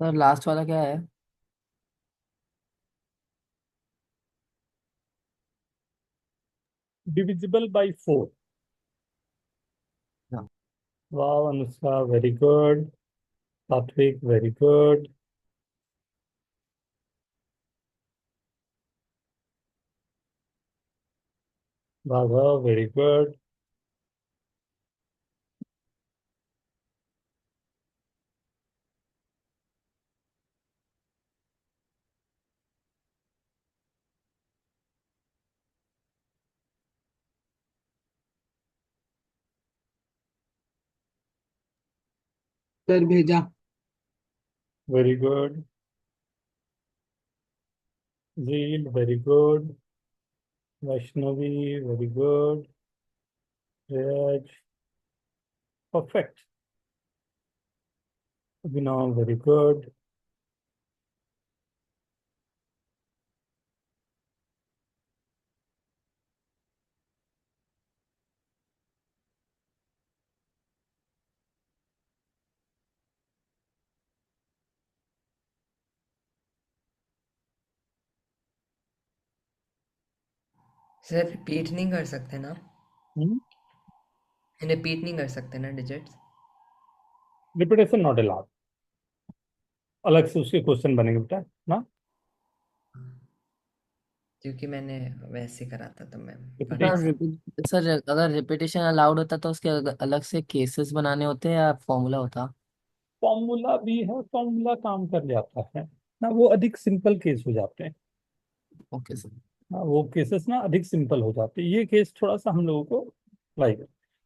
सर लास्ट वाला क्या है? Divisible by 4। हाँ। वाह Anushka, very good. Satvik, very good. Raghav, very good. Sir भेजा। Very good. Jeel, very good. Vaishnavi, very good. Raj, perfect. Abhinav, very good. Sir repeat नहीं कर सकते ना? Hmm? रिपीट नहीं कर सकते ना डिजिट्स? Repetition not allowed. अलग से उसके क्वेश्चन बनेंगे बेटा ना। क्योंकि मैंने वैसे करा था तो मैं पढ़ सर Repetition, नहीं रिपीट सर अगर रिपीटेशन अलाउड होता तो उसके अलग से केसेस बनाने होते या फॉर्मूला होता? फॉर्मूला भी है, फॉर्मूला काम कर जाता है ना, वो अधिक सिंपल केस हो जाते हैं। Okay sir. हाँ, वो केसेस ना अधिक सिंपल हो जाते हैं, ये केस थोड़ा सा हम लोगों को like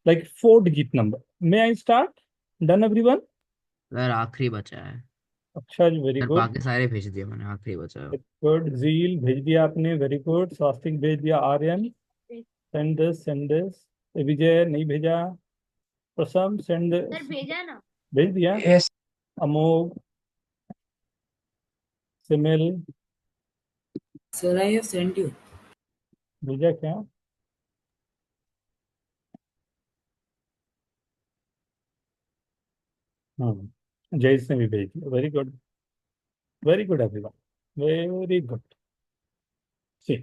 like 4 digit number. May I start? Done everyone? Sir आखिरी बचा है। अच्छा जी, वेरी सर गुड। बाकी सारे भेज दिए मैंने, आखिरी बचा है। गुड। जील भेज दिया आपने, वेरी गुड। स्वास्तिक भेज दिया। Aryan, send this. विजय नहीं भेजा। प्रसम, सेंड। सर भेजा ना। भेज दिया। Yes. Amogh, simile, Sir, I have sent you. भेजा क्या? जयेश ने भी भेज दिया, very good. Very good everyone, very good. C,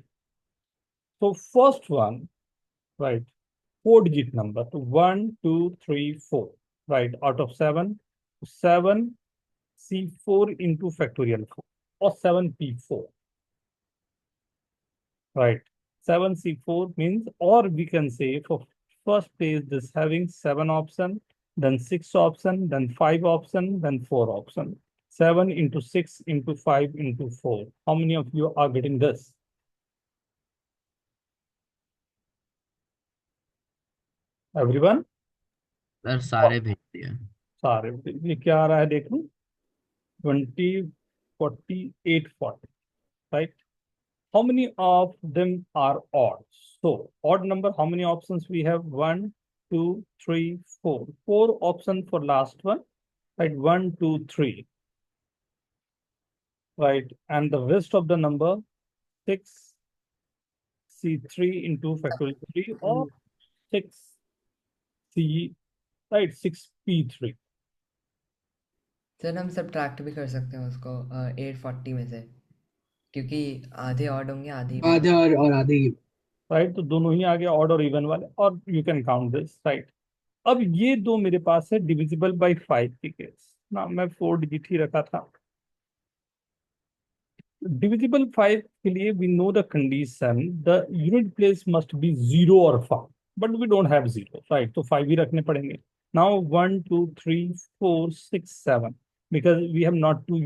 so first one, right, 4 digit number, तो 1 2 3 4, right, out of 7, 7 C4 into factorial 4 or 7P4, right? 7C4 means, or we can say for first page this having 7 option, then 6 option, then 5 option, then 4 option. 7 into 6 into 5 into 4. How many of you are getting this? Everyone? Sir सारे भेज दिए। सारे। ये क्या आ रहा है देख लूं। 20, 40, 8, 40, right? How many of them are odd? So odd number, how many options we have? 1, 2, 3, 4. 4 options for last one, right? 1, 2, 3, right? And the rest of the number 6 C3 into factorial 3 or 6 C, right? 6P3. Sir हम subtract भी कर सकते हैं उसको 840 में से, क्योंकि आधे ऑड होंगे आधे इवन आधे और आधे की। राइट, तो दोनों ही आ गया, ऑड और इवन वाले, और you can count this, right. अब ये दो मेरे पास है डिविजिबल बाय 5 की केस ना, मैं 4 डिजिट ही रखा था। डिविजिबल 5 के लिए we know the condition, the unit place must be 0 और 5, but we don't have 0, right, तो 5 ही रखने पड़ेंगे। Now 1, 2, 3, 4, 6, 7, because we have not to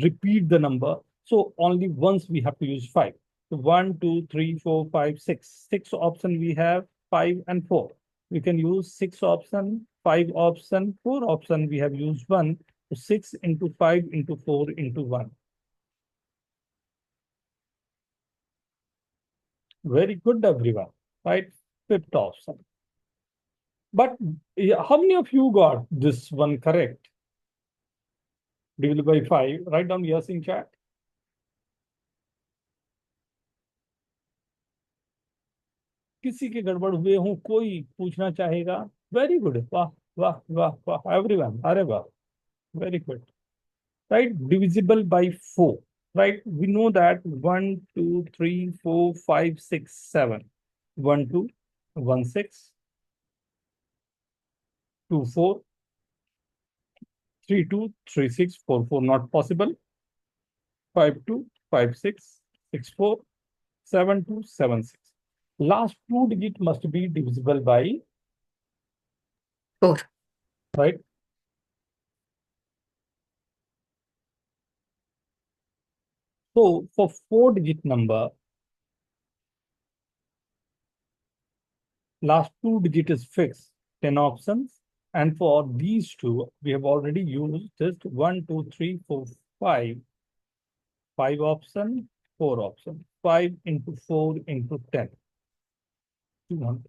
repeat the number, so only once we have to use 5. So 1, 2, 3, 4, 5, 6. 6 option we have, 5 and 4. We can use 6 option, 5 option, 4 option. We have used 1. So 6 into 5 into 4 into 1. Very good, everyone. Right? Fifth option. But how many of you got this one correct? Divided by 5. Write down yes in chat. किसी के गड़बड़ हुए हों, कोई पूछना चाहेगा? Very good, वाह वाह वाह वाह, एवरीवन, अरे वाह, very good. Right, divisible by 4, right, we know that 1, 2, 3, 4, 5, 6, 7, 1, 2, 1, 6, 2, 4, 3, 2, 3, 6, 4, 4, not possible, 5, 2, 5, 6, 6, 4, 7, 2, 7, 6. Last 2 digit must be divisible by 4. right? So for 4 digit number, last 2 digit is fixed, 10 options. And for these two, we have already used just 1, 2, 3, 4, 5. 5 option, 4 option. 5 into 4 into 10. 200.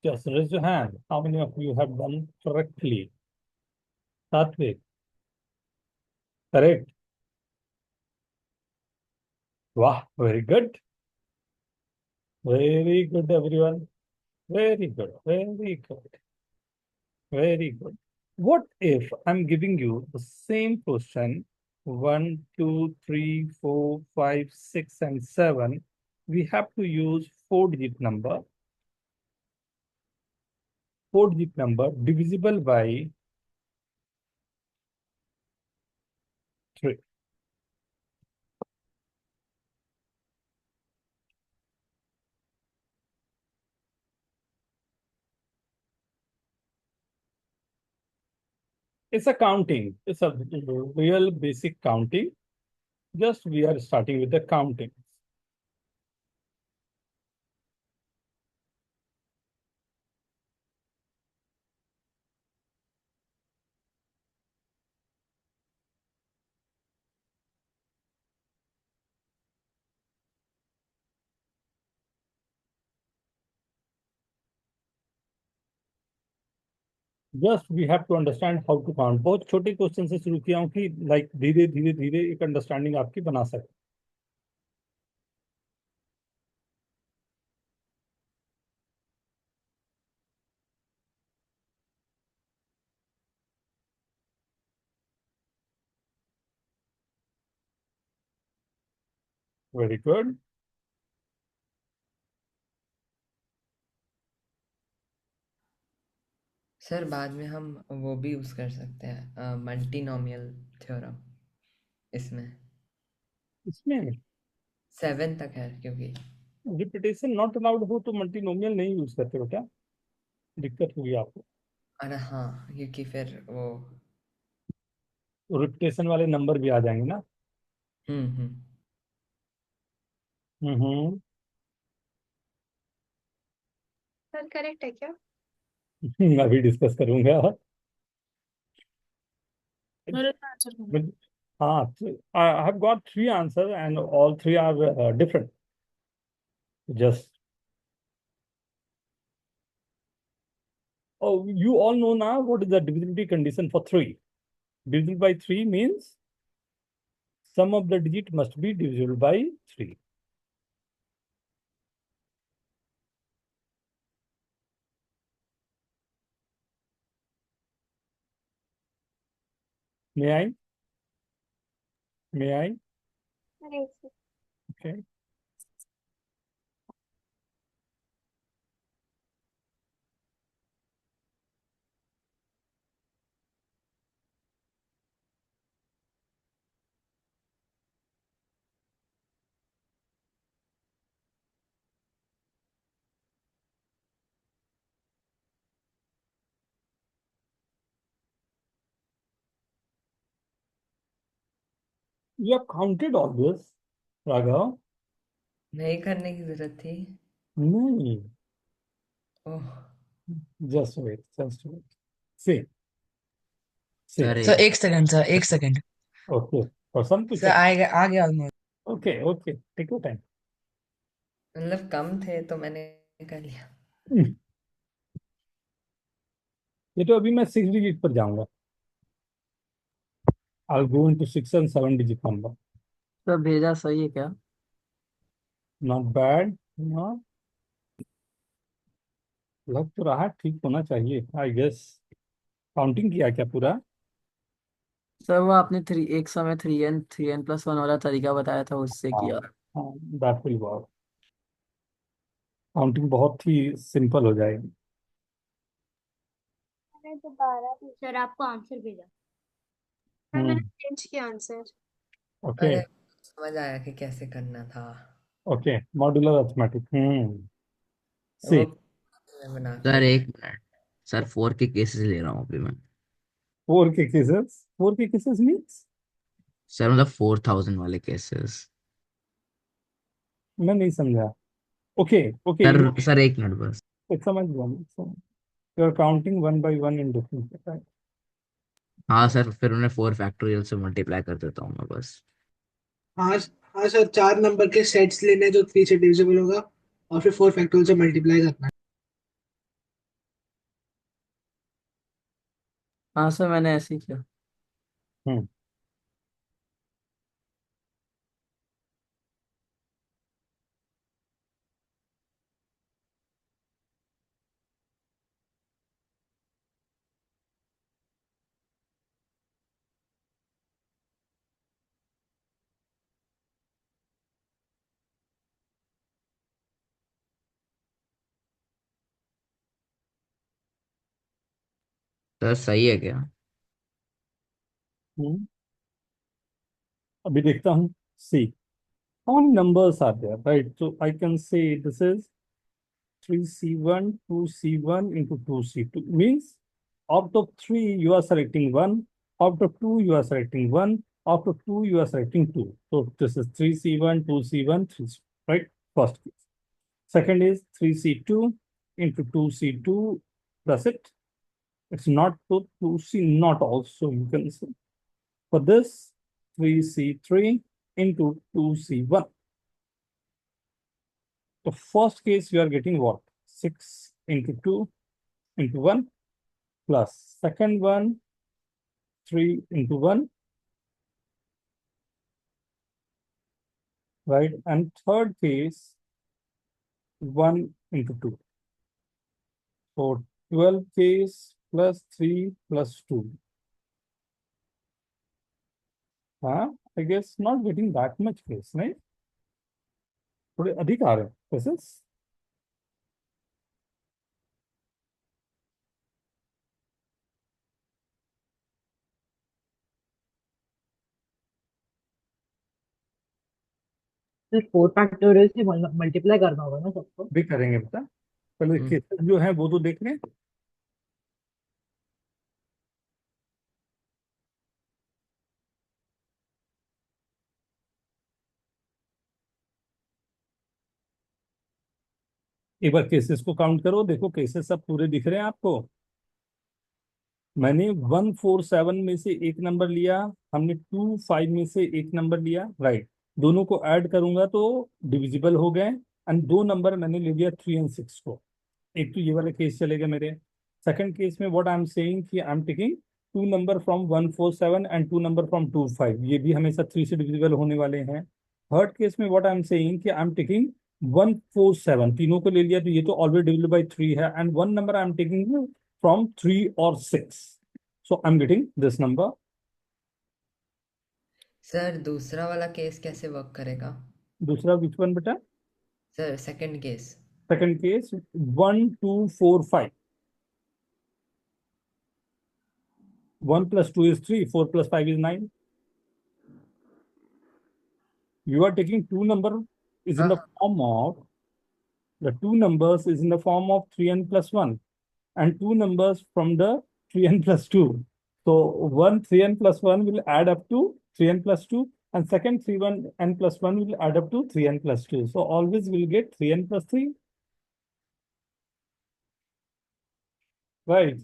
Just raise your hand. How many of you have done correctly? Satvik. Correct. Wow, very good. Very good, everyone. Very good. Very good. Very good. What if I'm giving you the same question, 1, 2, 3, 4, 5, 6, and 7. We have to use 4 digit number. 4 digit number divisible by 3. It's a counting. It's a real basic counting. Just we are starting with the counting. Just we have to understand how to count. बहुत छोटे question से शुरू किया हूँ कि like धीरे धीरे धीरे एक अंडरस्टैंडिंग आपकी बना सके। Very good. सर बाद में हम वो भी यूज़ कर सकते हैं मल्टीनोमियल थ्योरम इसमें। इसमें 7 तक है क्योंकि रिपीटेशन नॉट अलाउड हो तो मल्टीनोमियल नहीं यूज करते हो क्या? दिक्कत होगी आपको। अरे हाँ, क्योंकि फिर वो रिपीटेशन वाले नंबर भी आ जाएंगे ना। हम्म। हम्म। सर करेक्ट है क्या? अभी डिस्कस करूंगा। मेरे आंसर करो। But, I have got three answers and all three are different. Just, oh, you all know now what is the divisibility condition for 3. Divisible by 3 means sum of the digit must be divisible by 3. May I? May I? Okay. You have counted all this, Raghav? नहीं करने की जरूरत थी। No. ओह Just wait. Just wait. See. See. Sir sir एक एक second sir, एक second Okay. Person sir, पूछा। आ गया almost. Okay. Okay. Take your time. मतलब कम थे तो मैंने कर लिया। ये तो अभी मैं 6 डिजिट पर जाऊंगा। I'll go into 6 and 7 digit number. Sir भेजा सही है क्या? Not bad. No, लग तो रहा है ठीक होना चाहिए आई गेस। काउंटिंग किया क्या पूरा? सर वो आपने एक समय 3n+1 वाला तरीका बताया था, उससे हाँ किया। हाँ, दैट विल वर्क। काउंटिंग बहुत ही सिंपल हो जाएगी। मैंने दोबारा सर आपको आंसर भेजा। सर मैंने हम्म। चेंज किया आंसर। ओके। अरे समझ आया कि कैसे करना था। Okay, modular arithmetic. सी। वो मैं बना के सर भेजा। एक मिनट, सर 4 के केसेस ले रहा हूँ अभी मैं। 4 के केसेस मीन्स सर मतलब 4000 वाले केसेस। मैं नहीं समझा। Okay okay, sir you sir एक मिनट बस। समझ गया। You are counting one by one in different. हाँ सर, फिर उन्हें 4 फैक्टोरियल से मल्टीप्लाई कर देता हूँ मैं बस। हाँ हाँ सर, 4 नंबर के सेट्स लेने हैं जो 3 से डिविजिबल होगा, और फिर 4 फैक्टोरियल से मल्टीप्लाई करना है। हाँ सर मैंने ऐसे ही किया। हम्म। सर सही है क्या? हम्म। अभी देखता हूँ। सी, how many numbers are there, right? So I can say this is 3C1, 2C1 into 2C2 means out of 3 you are selecting 1, out of 2 you are selecting 1, out of 2 you are selecting 2. So this is 3C1, 2C1, 3C, right? First case. Second is 3C2 into 2C2 plus it. It's not to 2C not also, you can say. For this 3C3 into 2C1. The first case you are getting what? 6 into 2 into 1 plus second one 3 into 1, right? And third case 1 into 2. So 12 case plus 3 plus 2. I guess not getting that much case, right? थोड़े अधिक आ रहे हैं cases. तो 4 factorial से multiply करना होगा ना सबको। भी करेंगे बेटा, पहले हम्म। केसेस जो है वो तो देख लें। एक बार केसेस को काउंट करो, देखो केसेस सब पूरे दिख रहे हैं आपको। मैंने 147 में से एक नंबर लिया, हमने 25 में से एक नंबर लिया, राइट। दोनों को ऐड करूंगा तो डिविजिबल हो गए, एंड दो नंबर मैंने ले लिया 3 और 6 को। एक तो ये वाला केस चलेगा मेरे। सेकंड केस में व्हाट आई एम सेइंग कि I am taking two number from 147 and two number from 25, ये भी हमेशा 3 से डिविजिबल होने वाले हैं। थर्ड केस में व्हाट आई एम सेइंग कि आई एम टेकिंग 147, तीनों को ले लिया तो ये तो ऑलरेडी डिविजिबल बाई 3 है, and one number I am taking from 3 और 6, so I am getting this number. Sir दूसरा वाला केस कैसे वर्क करेगा? दूसरा विच वन बेटा? Sir second case. Second case 1 2 4 5, 1 + 2 is 3, 4 + 5 is 9. You are taking two number is in हाँ the हाँ form of, the two numbers is in the form of 3n plus 1, and two numbers from the 3n plus 2. So one 3n plus 1 will add up to 3n plus 2, and second 3n plus 1 will add up to 3n plus 2. So always we'll get 3n plus 3, right?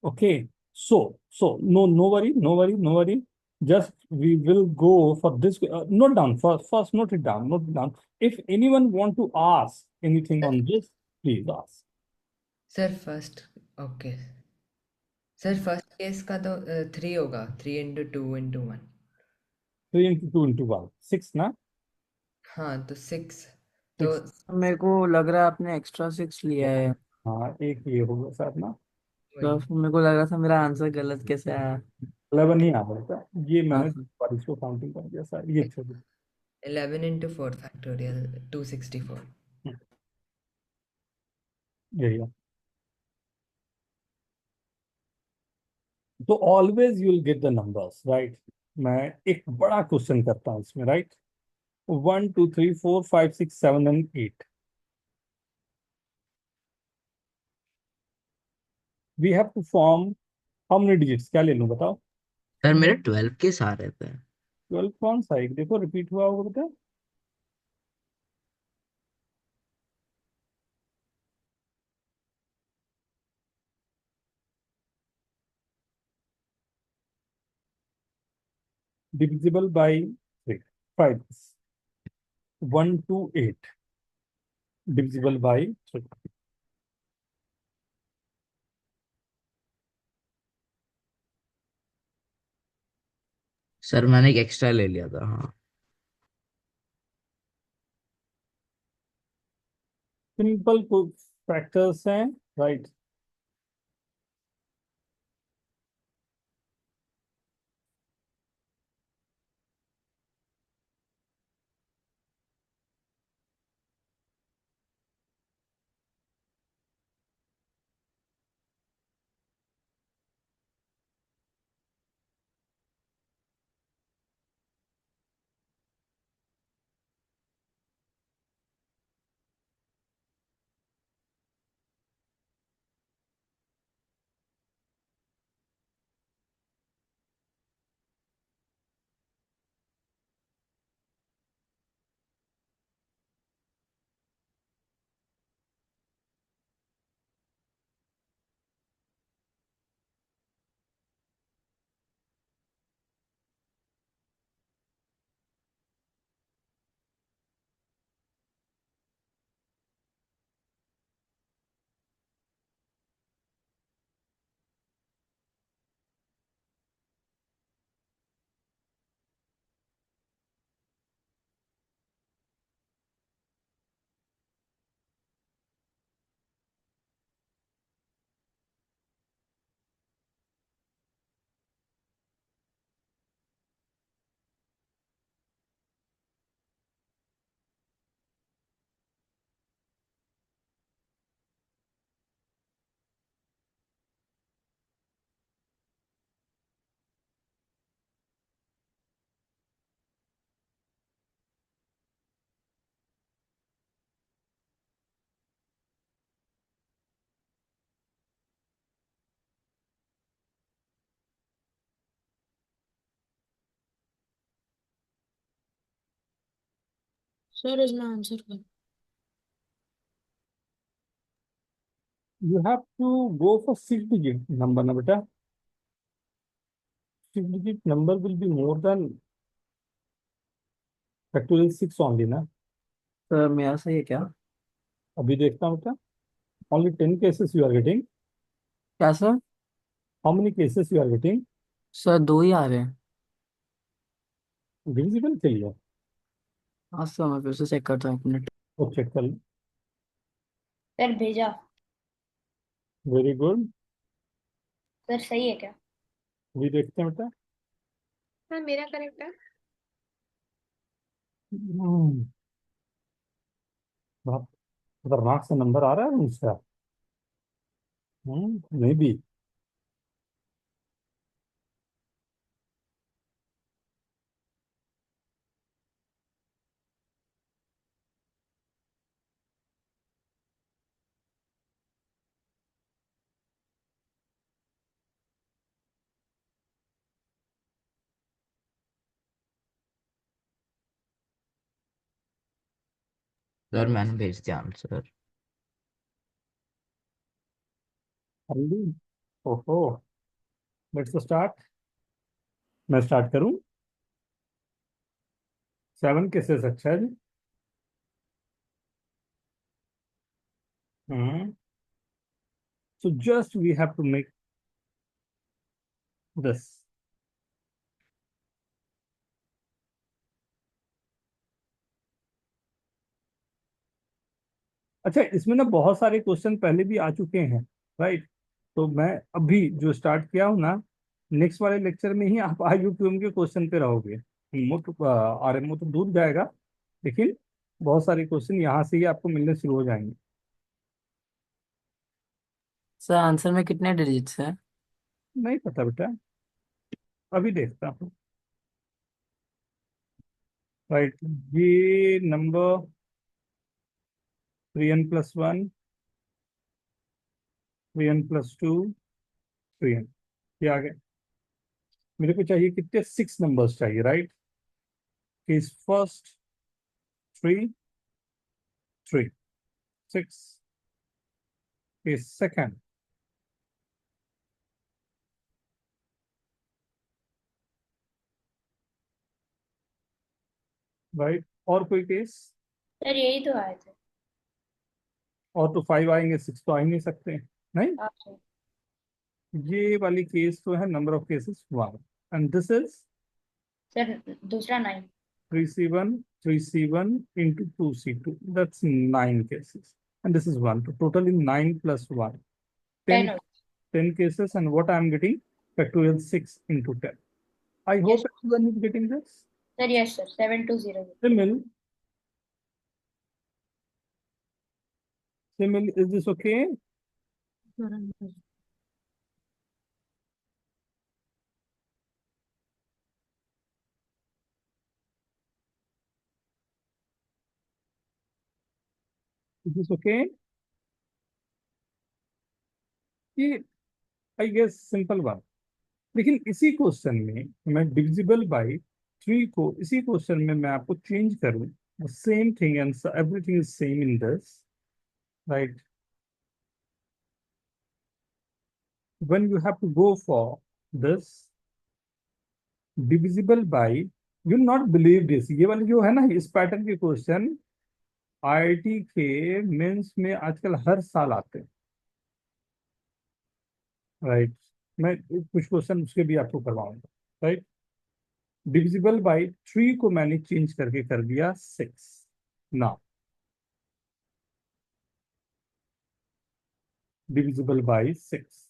Okay. So no worry, no worry, no worry. Just we will go for this. Note down first. Note it down. Note it down. If anyone want to ask anything sir on this, please ask. Sir first okay. Sir first case का तो 3 होगा, 3 × 2 × 1। 3 into 2 into 1, 6 ना? हाँ तो 6 तो 6। मेरे को लग रहा है आपने एक्स्ट्रा 6 लिया है। हाँ, एक ये होगा साथ ना। तो वही। फिर मेरे को लग रहा था मेरा आंसर गलत कैसे आया। 11 नहीं आ रहा था, ये हाँ मैंने सर। और इसको काउंटिंग कर दिया सर, ये छोड़ 11 × 4 फैक्टोरियल 264। यही है। तो always you will get the numbers, right. मैं एक बड़ा क्वेश्चन करता हूँ इसमें, right. 1 2 3 4 5 6 7 and 8, we have to form how many digits? क्या ले लूं बताओ? सर मेरे 12 के आ रहे थे। 12 कौन सा? एक देखो रिपीट हुआ होगा बेटा। Divisible by 3, 5, 1 to 8 divisible by 3। Sir मैंने एक एक्स्ट्रा ले लिया था, हाँ। सिंपल फैक्टर्स हैं, right. Sir, is my answer correct? You have to go for 6 digit number ना बेटा. 6 digit number will be more than factorial 6 only ना. सर मेरा सही है क्या? अभी देखता हूँ बेटा. Only 10 cases you are getting. क्या sir? How many cases you are getting? Sir 2 ही आ रहे हैं. Divisible के लिए. हाँ सर, मैं फिर से चेक करता हूँ 1 मिनट. वो चेक कर लो. सर भेजा। Very good. सर सही है क्या? अभी देखते हैं बेटा. हाँ मेरा करेक्ट है। हम्म, बहुत खतरनाक से नंबर आ रहा है मुझसे. नहीं भी. सर मैंने भेज दिया आंसर. अभी. ओहो. Let's start. मैं स्टार्ट करूं. 7 केसेस. अच्छा है जी. So just we have to make this. अच्छा, इसमें ना बहुत सारे क्वेश्चन पहले भी आ चुके हैं. राइट. तो मैं अभी जो स्टार्ट किया हूँ ना, नेक्स्ट वाले लेक्चर में ही आप IUQM के क्वेश्चन पे रहोगे. RMO तो दूर जाएगा, लेकिन बहुत सारे क्वेश्चन यहाँ से ही आपको मिलने शुरू हो जाएंगे. सर आंसर में कितने डिजिट्स हैं? नहीं पता बेटा, अभी देखता हूँ. राइट. ये नंबर 3n+1, 3n+2, 3n. ये आ गए. मेरे को चाहिए कितने? 6 नंबर्स चाहिए. Right. Is first 3, 3, 6 is second. Right. और कोई केस? सर यही तो आए थे। और तो 5 आएंगे, 6 तो आ ही नहीं सकते. नहीं. आप सर। ये वाली केस तो है number of cases 1. And this is sir दूसरा 9। 3C1, 3C1 into 2C2. That's 9 cases. And this is 1. So totally 9 plus 1. 10, 10। 10 cases. And what I'm getting? Factorial 6 into 10. I Yes. hope everyone is getting this. Sir yes sir 7200। Simil. Simil, is this okay? Is this okay? ये I guess simple बात. लेकिन इसी question में मैं divisible by 3 को इसी question में मैं आपको चेंज करूं. Same thing and everything is same in this. Right. when you have to go for this divisible by, you will not believe this. ये वाले जो है ना, इस पैटर्न के क्वेश्चन IIT के मेंस में आजकल हर साल आते हैं. राइट. मैं कुछ क्वेश्चन उसके भी आपको करवाऊंगा. राइट. डिविजिबल बाय 3 को मैंने चेंज करके कर दिया 6. Now divisible by 6.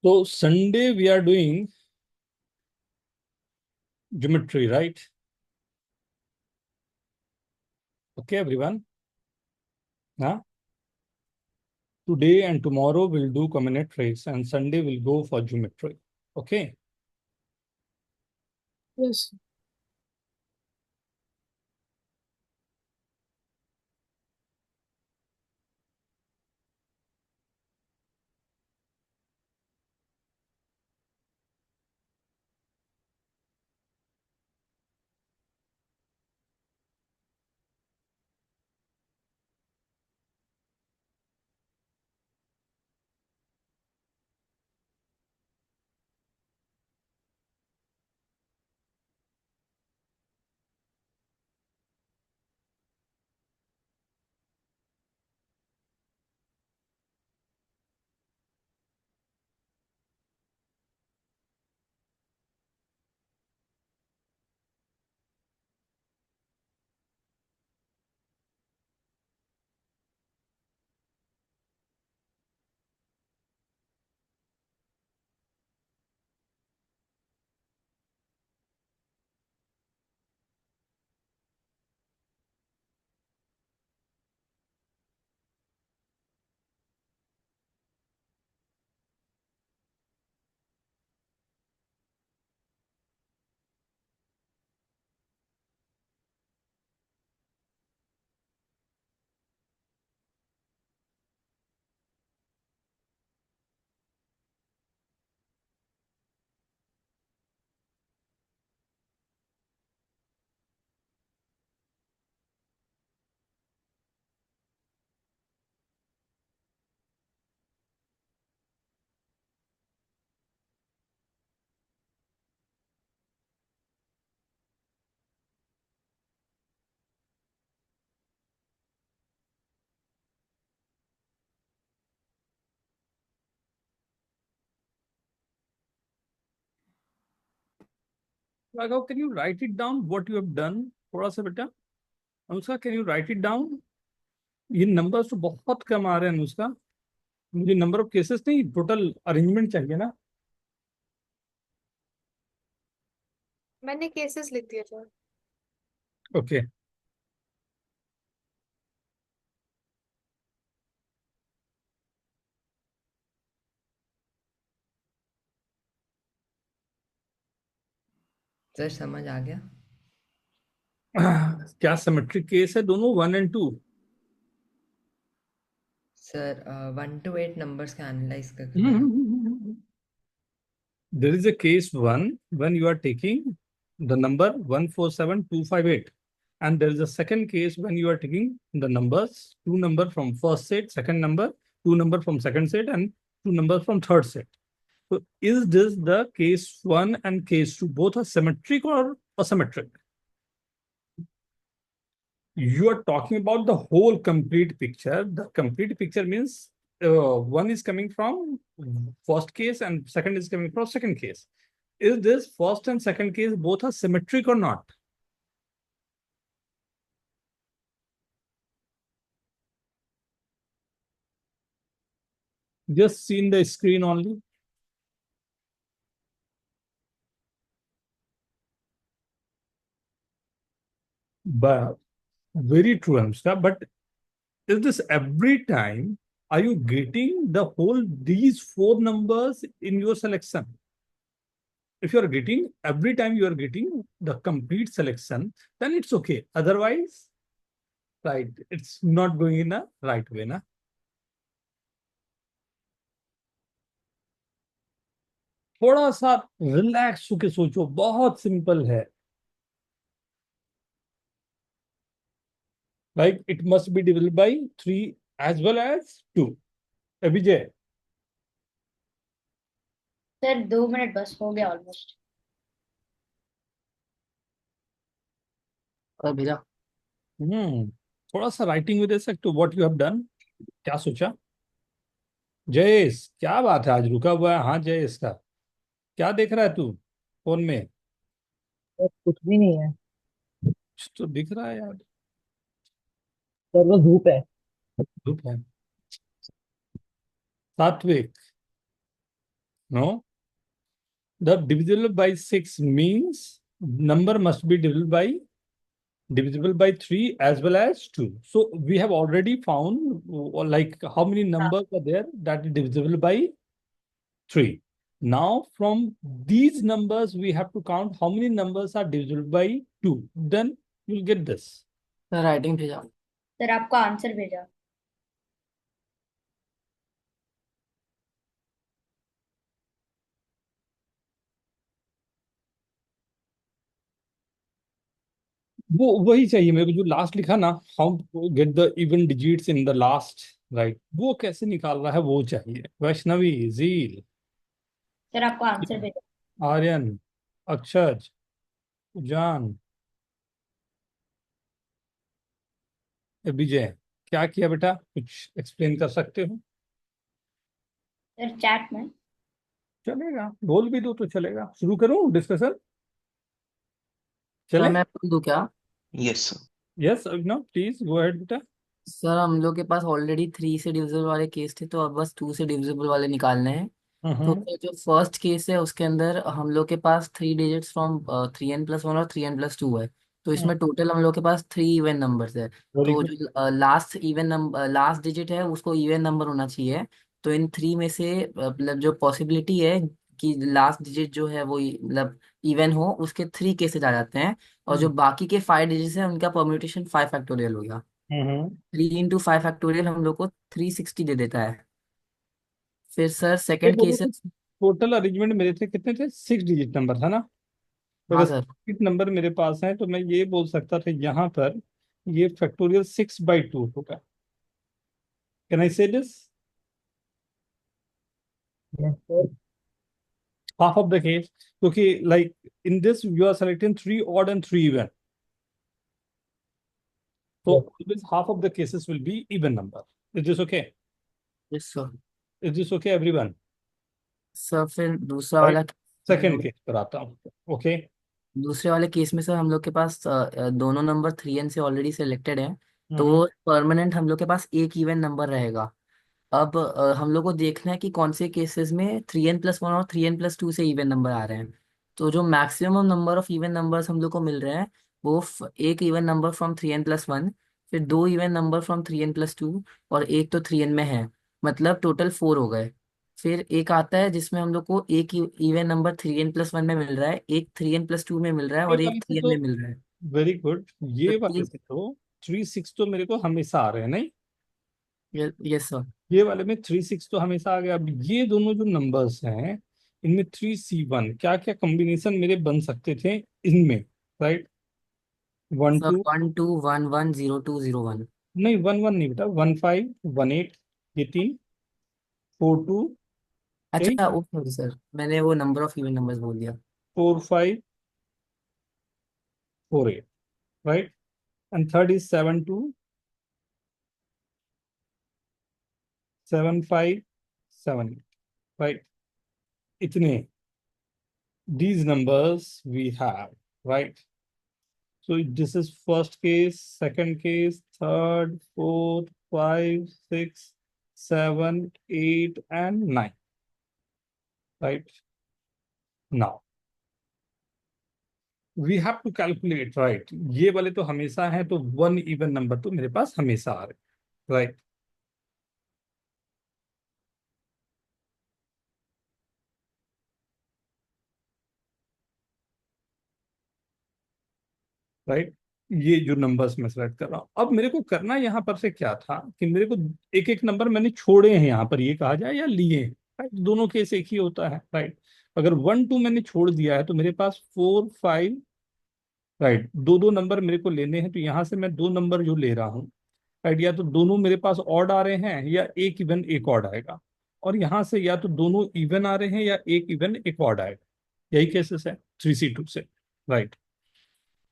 So Sunday we are doing geometry, right? Okay, everyone. हाँ, today and tomorrow we'll do combinatorics and Sunday we'll go for geometry. Okay. Yes. Raghav, can you write it down what you have done? थोड़ा सा बेटा Anushka, can you write it down? ये numbers तो बहुत कम आ रहे हैं अनुष्का, मुझे नंबर ऑफ केसेस नहीं, टोटल अरेंजमेंट चाहिए ना. मैंने केसेस लिख दिए थे। ओके. सर समझ आ गया। क्या सिमेट्रिक केस है दोनों 1 and 2? सर 1 to 8 नंबर्स का एनालाइज करके बताओ। There is a case 1 when you are taking the number 147258, and there is a second case when you are taking the numbers, two number from first set, second number, two number from second set, and two numbers from third set. So is this the case 1 and case 2 both are symmetric or asymmetric? You are talking about the whole complete picture. The complete picture means one is coming from first case and second is coming from second case. Is this first and second case both are symmetric or not? Just seen the screen only. But very true, Anushka. But is this every time? Are you getting the whole these four numbers in your selection? If you are getting every time you are getting the complete selection, then it's okay. Otherwise, right, it's not going in a right way, na? थोड़ा सा relax होके सोचो, बहुत simple है. Like it must be divided by 3 as well as 2. Abhijay. Sir 2 मिनट बस हो गया ऑलमोस्ट। और भेजा। थोड़ा सा writing with respect to what you have done. क्या सोचा? जयेश, क्या बात है आज रुका हुआ है? हाँ जयेश का क्या देख रहा है तू फोन में? सर कुछ भी नहीं है कुछ तो दिख रहा है यार. सर, वो धूप है। धूप है. सात्विक, no, the divisible by 6 means number must be divisible by divisible by 3 as well as 2. So we have already found like how many numbers are there that is divisible by 3. Now from these numbers we have to count how many numbers are divisible by 2. Then you'll get this. Sir writing भेजा। Sir आपको answer भेजा। वो वही चाहिए मेरे को जो last लिखा ना, how get the even digits in the last, right, वो कैसे निकाल रहा है वो चाहिए। वैष्णवी, जील, सर आपको आंसर भेजा। आर्यन, अक्षज, जान, विजय, क्या किया बेटा, कुछ एक्सप्लेन कर सकते हो? सर चैट में। चलेगा, बोल भी दो तो चलेगा। शुरू करूं डिस्कशन? सर चले? मैं बोल दूं क्या? Yes, sir. Yes Abhinav, please go ahead बेटा। सर हम लोग के पास ऑलरेडी 3 से डिविजिबल वाले केस थे, तो अब बस 2 से डिविजिबल वाले निकालने हैं। तो फिर जो फर्स्ट केस है उसके अंदर हम लोग के पास 3 डिजिट्स फ्रॉम 3n+1 और 3n+2 है। तो इसमें टोटल हम लोग के पास 3 इवन नंबर्स है। वेरी तो गुड। जो last even number, last digit है उसको इवन नंबर होना चाहिए। तो इन 3 में से मतलब जो पॉसिबिलिटी है कि लास्ट डिजिट जो है वो मतलब इवन हो, उसके 3 केसेस आ जाते हैं। और जो बाकी के 5 डिजिट्स हैं उनका परम्यूटेशन 5 फैक्टोरियल हो गया। 3 × 5 फैक्टोरियल हम लोग को 360 दे देता है। फिर सर ये सेकंड बोलो केस है। तो टोटल अरेंजमेंट मेरे थे कितने थे? 6 डिजिट नंबर था ना? तो हाँ अगर सर। 6 नंबर मेरे पास है तो मैं ये बोल सकता था यहाँ पर ये फैक्टोरियल 6/2 होगा। कैन आई से this? Yes, sir. Half of the case, क्योंकि like in this you are selecting 3 odd and 3 even, so Yes. always half of the cases will be even number. Is this okay? Yes sir. Is this okay everyone? Sir फिर दूसरा Right. वाला second case पर आता हूँ। Okay, दूसरे वाले case में sir हम लोग के पास दोनों नंबर 3n से ऑलरेडी सिलेक्टेड हैं। तो परमानेंट हम लोग के पास एक इवन नंबर रहेगा। अब हम लोग को देखना है कि कौन से केसेस में 3n+1 और 3n+2 से इवन नंबर आ रहे हैं। तो जो maximum number of even numbers हम लोग को मिल रहे हैं वो एक इवन नंबर फ्रॉम 3n+1, फिर 2 इवन नंबर फ्रॉम 3n+2 और एक तो 3n में है, मतलब टोटल 4 हो गए। फिर एक आता है जिसमें हम लोग को एक इवन नंबर 3n+1 में मिल रहा है, एक 3n+2 में मिल रहा है ये और एक वाले से 3n तो में मिल रहा है। वेरी गुड, तो ये वाले तीन। से तो 3 6 तो मेरे को हमेशा आ रहे हैं, नहीं? Yes sir. ये वाले में 3 6 तो हमेशा आ गया। अब ये दोनों जो नंबर्स हैं इनमें 3C1 क्या क्या कॉम्बिनेशन मेरे बन सकते थे इनमें, राइट? 1 सर 2, 1 2 1 1 0 2 0 1। नहीं 1 1 नहीं बेटा, 1 5 1 8, ये 3, 4 2 8, अच्छा ओ सॉरी सर, मैंने वो नंबर ऑफ इवन नंबर्स बोल दिया। 4 5 4 8, right? And third is 7 2 7 5 7 8, right? इतने, these numbers we have, right? So this is first case, second case, third, fourth, 5 6 7 8 and 9, right? Now we have to calculate, right? ये वाले तो हमेशा हैं, तो 1 even number तो मेरे पास हमेशा आ रहे, right? राइट, ये जो नंबर्स मैं सेलेक्ट कर रहा हूँ। अब मेरे को करना यहाँ पर से क्या था कि मेरे को एक एक नंबर मैंने छोड़े हैं यहाँ पर, ये कहा जाए या लिए हैं, राइट? दोनों केस एक ही होता है, राइट? अगर 1 2 मैंने छोड़ दिया है तो मेरे पास 4 5, राइट, दो दो नंबर मेरे को लेने हैं। तो यहाँ से मैं 2 नंबर जो ले रहा हूँ, राइट, या तो दोनों मेरे पास ऑड आ रहे हैं या एक इवन एक ऑड आएगा। और यहाँ से या तो दोनों इवन आ रहे हैं या एक इवन एक ऑड आएगा। यही केसेस है 3C2 से, राइट?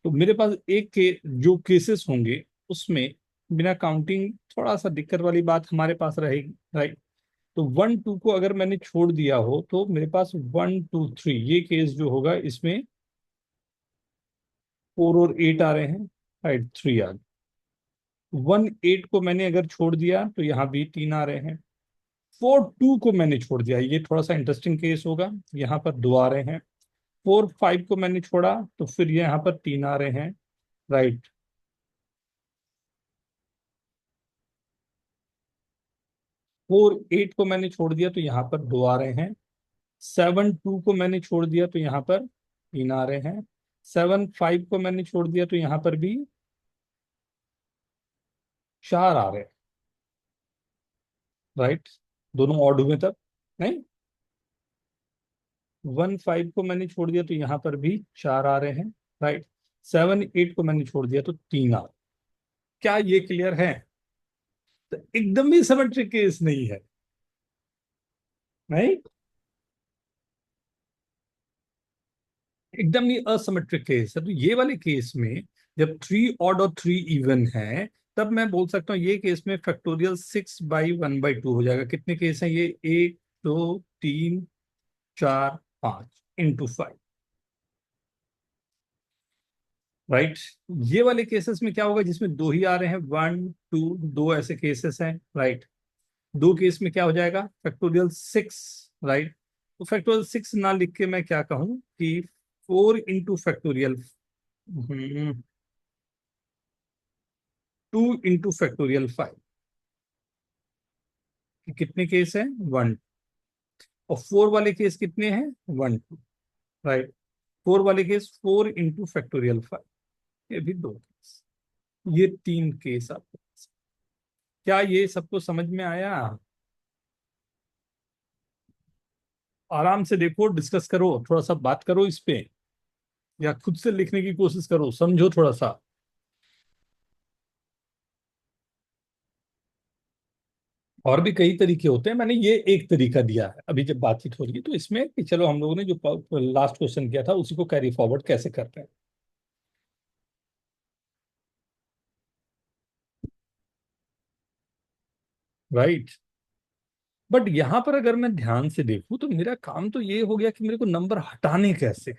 तो मेरे पास एक के जो केसेस होंगे उसमें बिना काउंटिंग थोड़ा सा दिक्कत वाली बात हमारे पास रहेगी, राइट? तो 1 2 को अगर मैंने छोड़ दिया हो तो मेरे पास 1 2 3 ये केस जो होगा इसमें 4 और 8 आ रहे हैं, राइट? 3 आ गए। 1 8 को मैंने अगर छोड़ दिया तो यहाँ भी 3 आ रहे हैं। 4 2 को मैंने छोड़ दिया, ये थोड़ा सा इंटरेस्टिंग केस होगा, यहाँ पर 2 आ रहे हैं। 4 5 को मैंने छोड़ा तो फिर यहाँ पर 3 आ रहे हैं, राइट? 4 8 को मैंने छोड़ दिया तो यहाँ पर 2 आ रहे हैं। 7 2 को मैंने छोड़ दिया तो यहाँ पर 3 आ रहे हैं। 7 5 को मैंने छोड़ दिया तो यहाँ पर भी 4 आ रहे हैं। राइट, दोनों ऑड हुए तब नहीं। 1 5 को मैंने छोड़ दिया तो यहाँ पर भी 4 आ रहे हैं। राइट, 7 8 को मैंने छोड़ दिया तो 3 आ रहे हैं। क्या ये क्लियर है? तो एकदम भी सिमेट्रिक केस नहीं है, नहीं, एकदम ही असिमेट्रिक केस है। तो ये वाले केस में जब 3 ऑड और 3 इवन है, तब मैं बोल सकता हूँ ये केस में फैक्टोरियल 6/1/2 हो जाएगा। कितने केस हैं ये? 1 2 3 4 5 इंटू 5। राइट, ये वाले केसेस में क्या होगा जिसमें 2 ही आ रहे हैं? 1 2 2 ऐसे केसेस हैं। राइट, 2 केस में क्या हो जाएगा? फैक्टोरियल 6। राइट, तो फैक्टोरियल 6 ना लिख के मैं क्या कहूं कि 4 इंटू फैक्टोरियल 2 इंटू फैक्टोरियल 5। कितने केस हैं? 1। और 4 वाले केस कितने हैं? 1 2। राइट, 4 वाले केस 4 इंटू फैक्टोरियल 5। ये भी 2 केस, ये 3 केस आपको। क्या ये सबको समझ में आया? आराम से देखो, डिस्कस करो, थोड़ा सा बात करो इस पे, या खुद से लिखने की कोशिश करो, समझो थोड़ा सा। और भी कई तरीके होते हैं, मैंने ये एक तरीका दिया है अभी जब बातचीत हो रही है तो इसमें कि चलो हम लोगों ने जो लास्ट क्वेश्चन किया था उसी को कैरी फॉरवर्ड कैसे करते हैं। राइट, बट यहां पर अगर मैं ध्यान से देखूं तो मेरा काम तो ये हो गया कि मेरे को नंबर हटाने कैसे।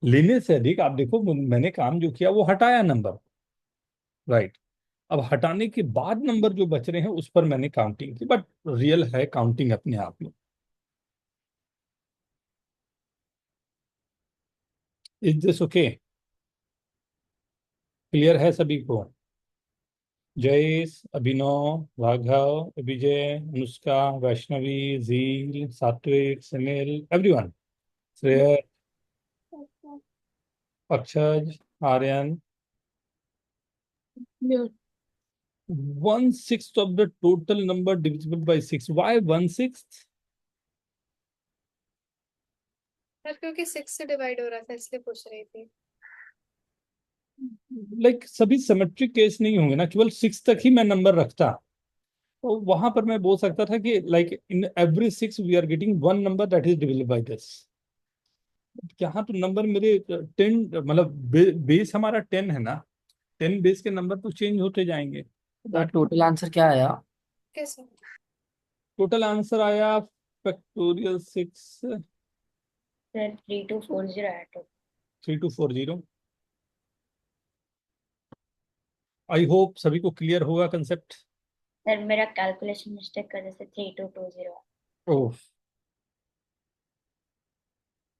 लेने से अधिक आप देखो मैंने काम जो किया वो हटाया नंबर। राइट, अब हटाने के बाद नंबर जो बच रहे हैं उस पर मैंने काउंटिंग की, बट रियल है काउंटिंग अपने आप में। Is this okay? क्लियर है सभी को? जयेश, अभिनव, राघव, विजय, अनुष्का, वैष्णवी, झील, सात्विक, सुनील, एवरीवन, श्रेय, अक्षज, Aryan. Yeah. 1/6 of the total number divisible by 6. Why 1/6? Sir क्योंकि 6 से डिवाइड हो रहा था इसलिए पूछ रही थी। लाइक सभी सिमेट्रिक केस नहीं होंगे ना, केवल 6 तक ही मैं नंबर रखता तो वहां पर मैं बोल सकता था कि like in every 6 we are getting one number that is divisible by this. यहाँ तो नंबर मेरे 10, मतलब बेस हमारा 10 है ना, 10 बेस के नंबर तो चेंज होते जाएंगे। टोटल आंसर क्या आया? कैसे? टोटल आंसर आया फैक्टोरियल 6 सर 3240 आया तो। 3240। आई होप सभी को क्लियर होगा कंसेप्ट। सर मेरा कैलकुलेशन मिस्टेक की वजह से 3220 आया। ओह,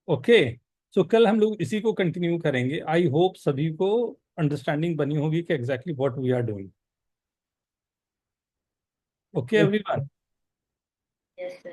ओके। सो कल हम लोग इसी को कंटिन्यू करेंगे। आई होप सभी को अंडरस्टैंडिंग बनी होगी कि exactly what we are doing. Okay everyone. Yes sir.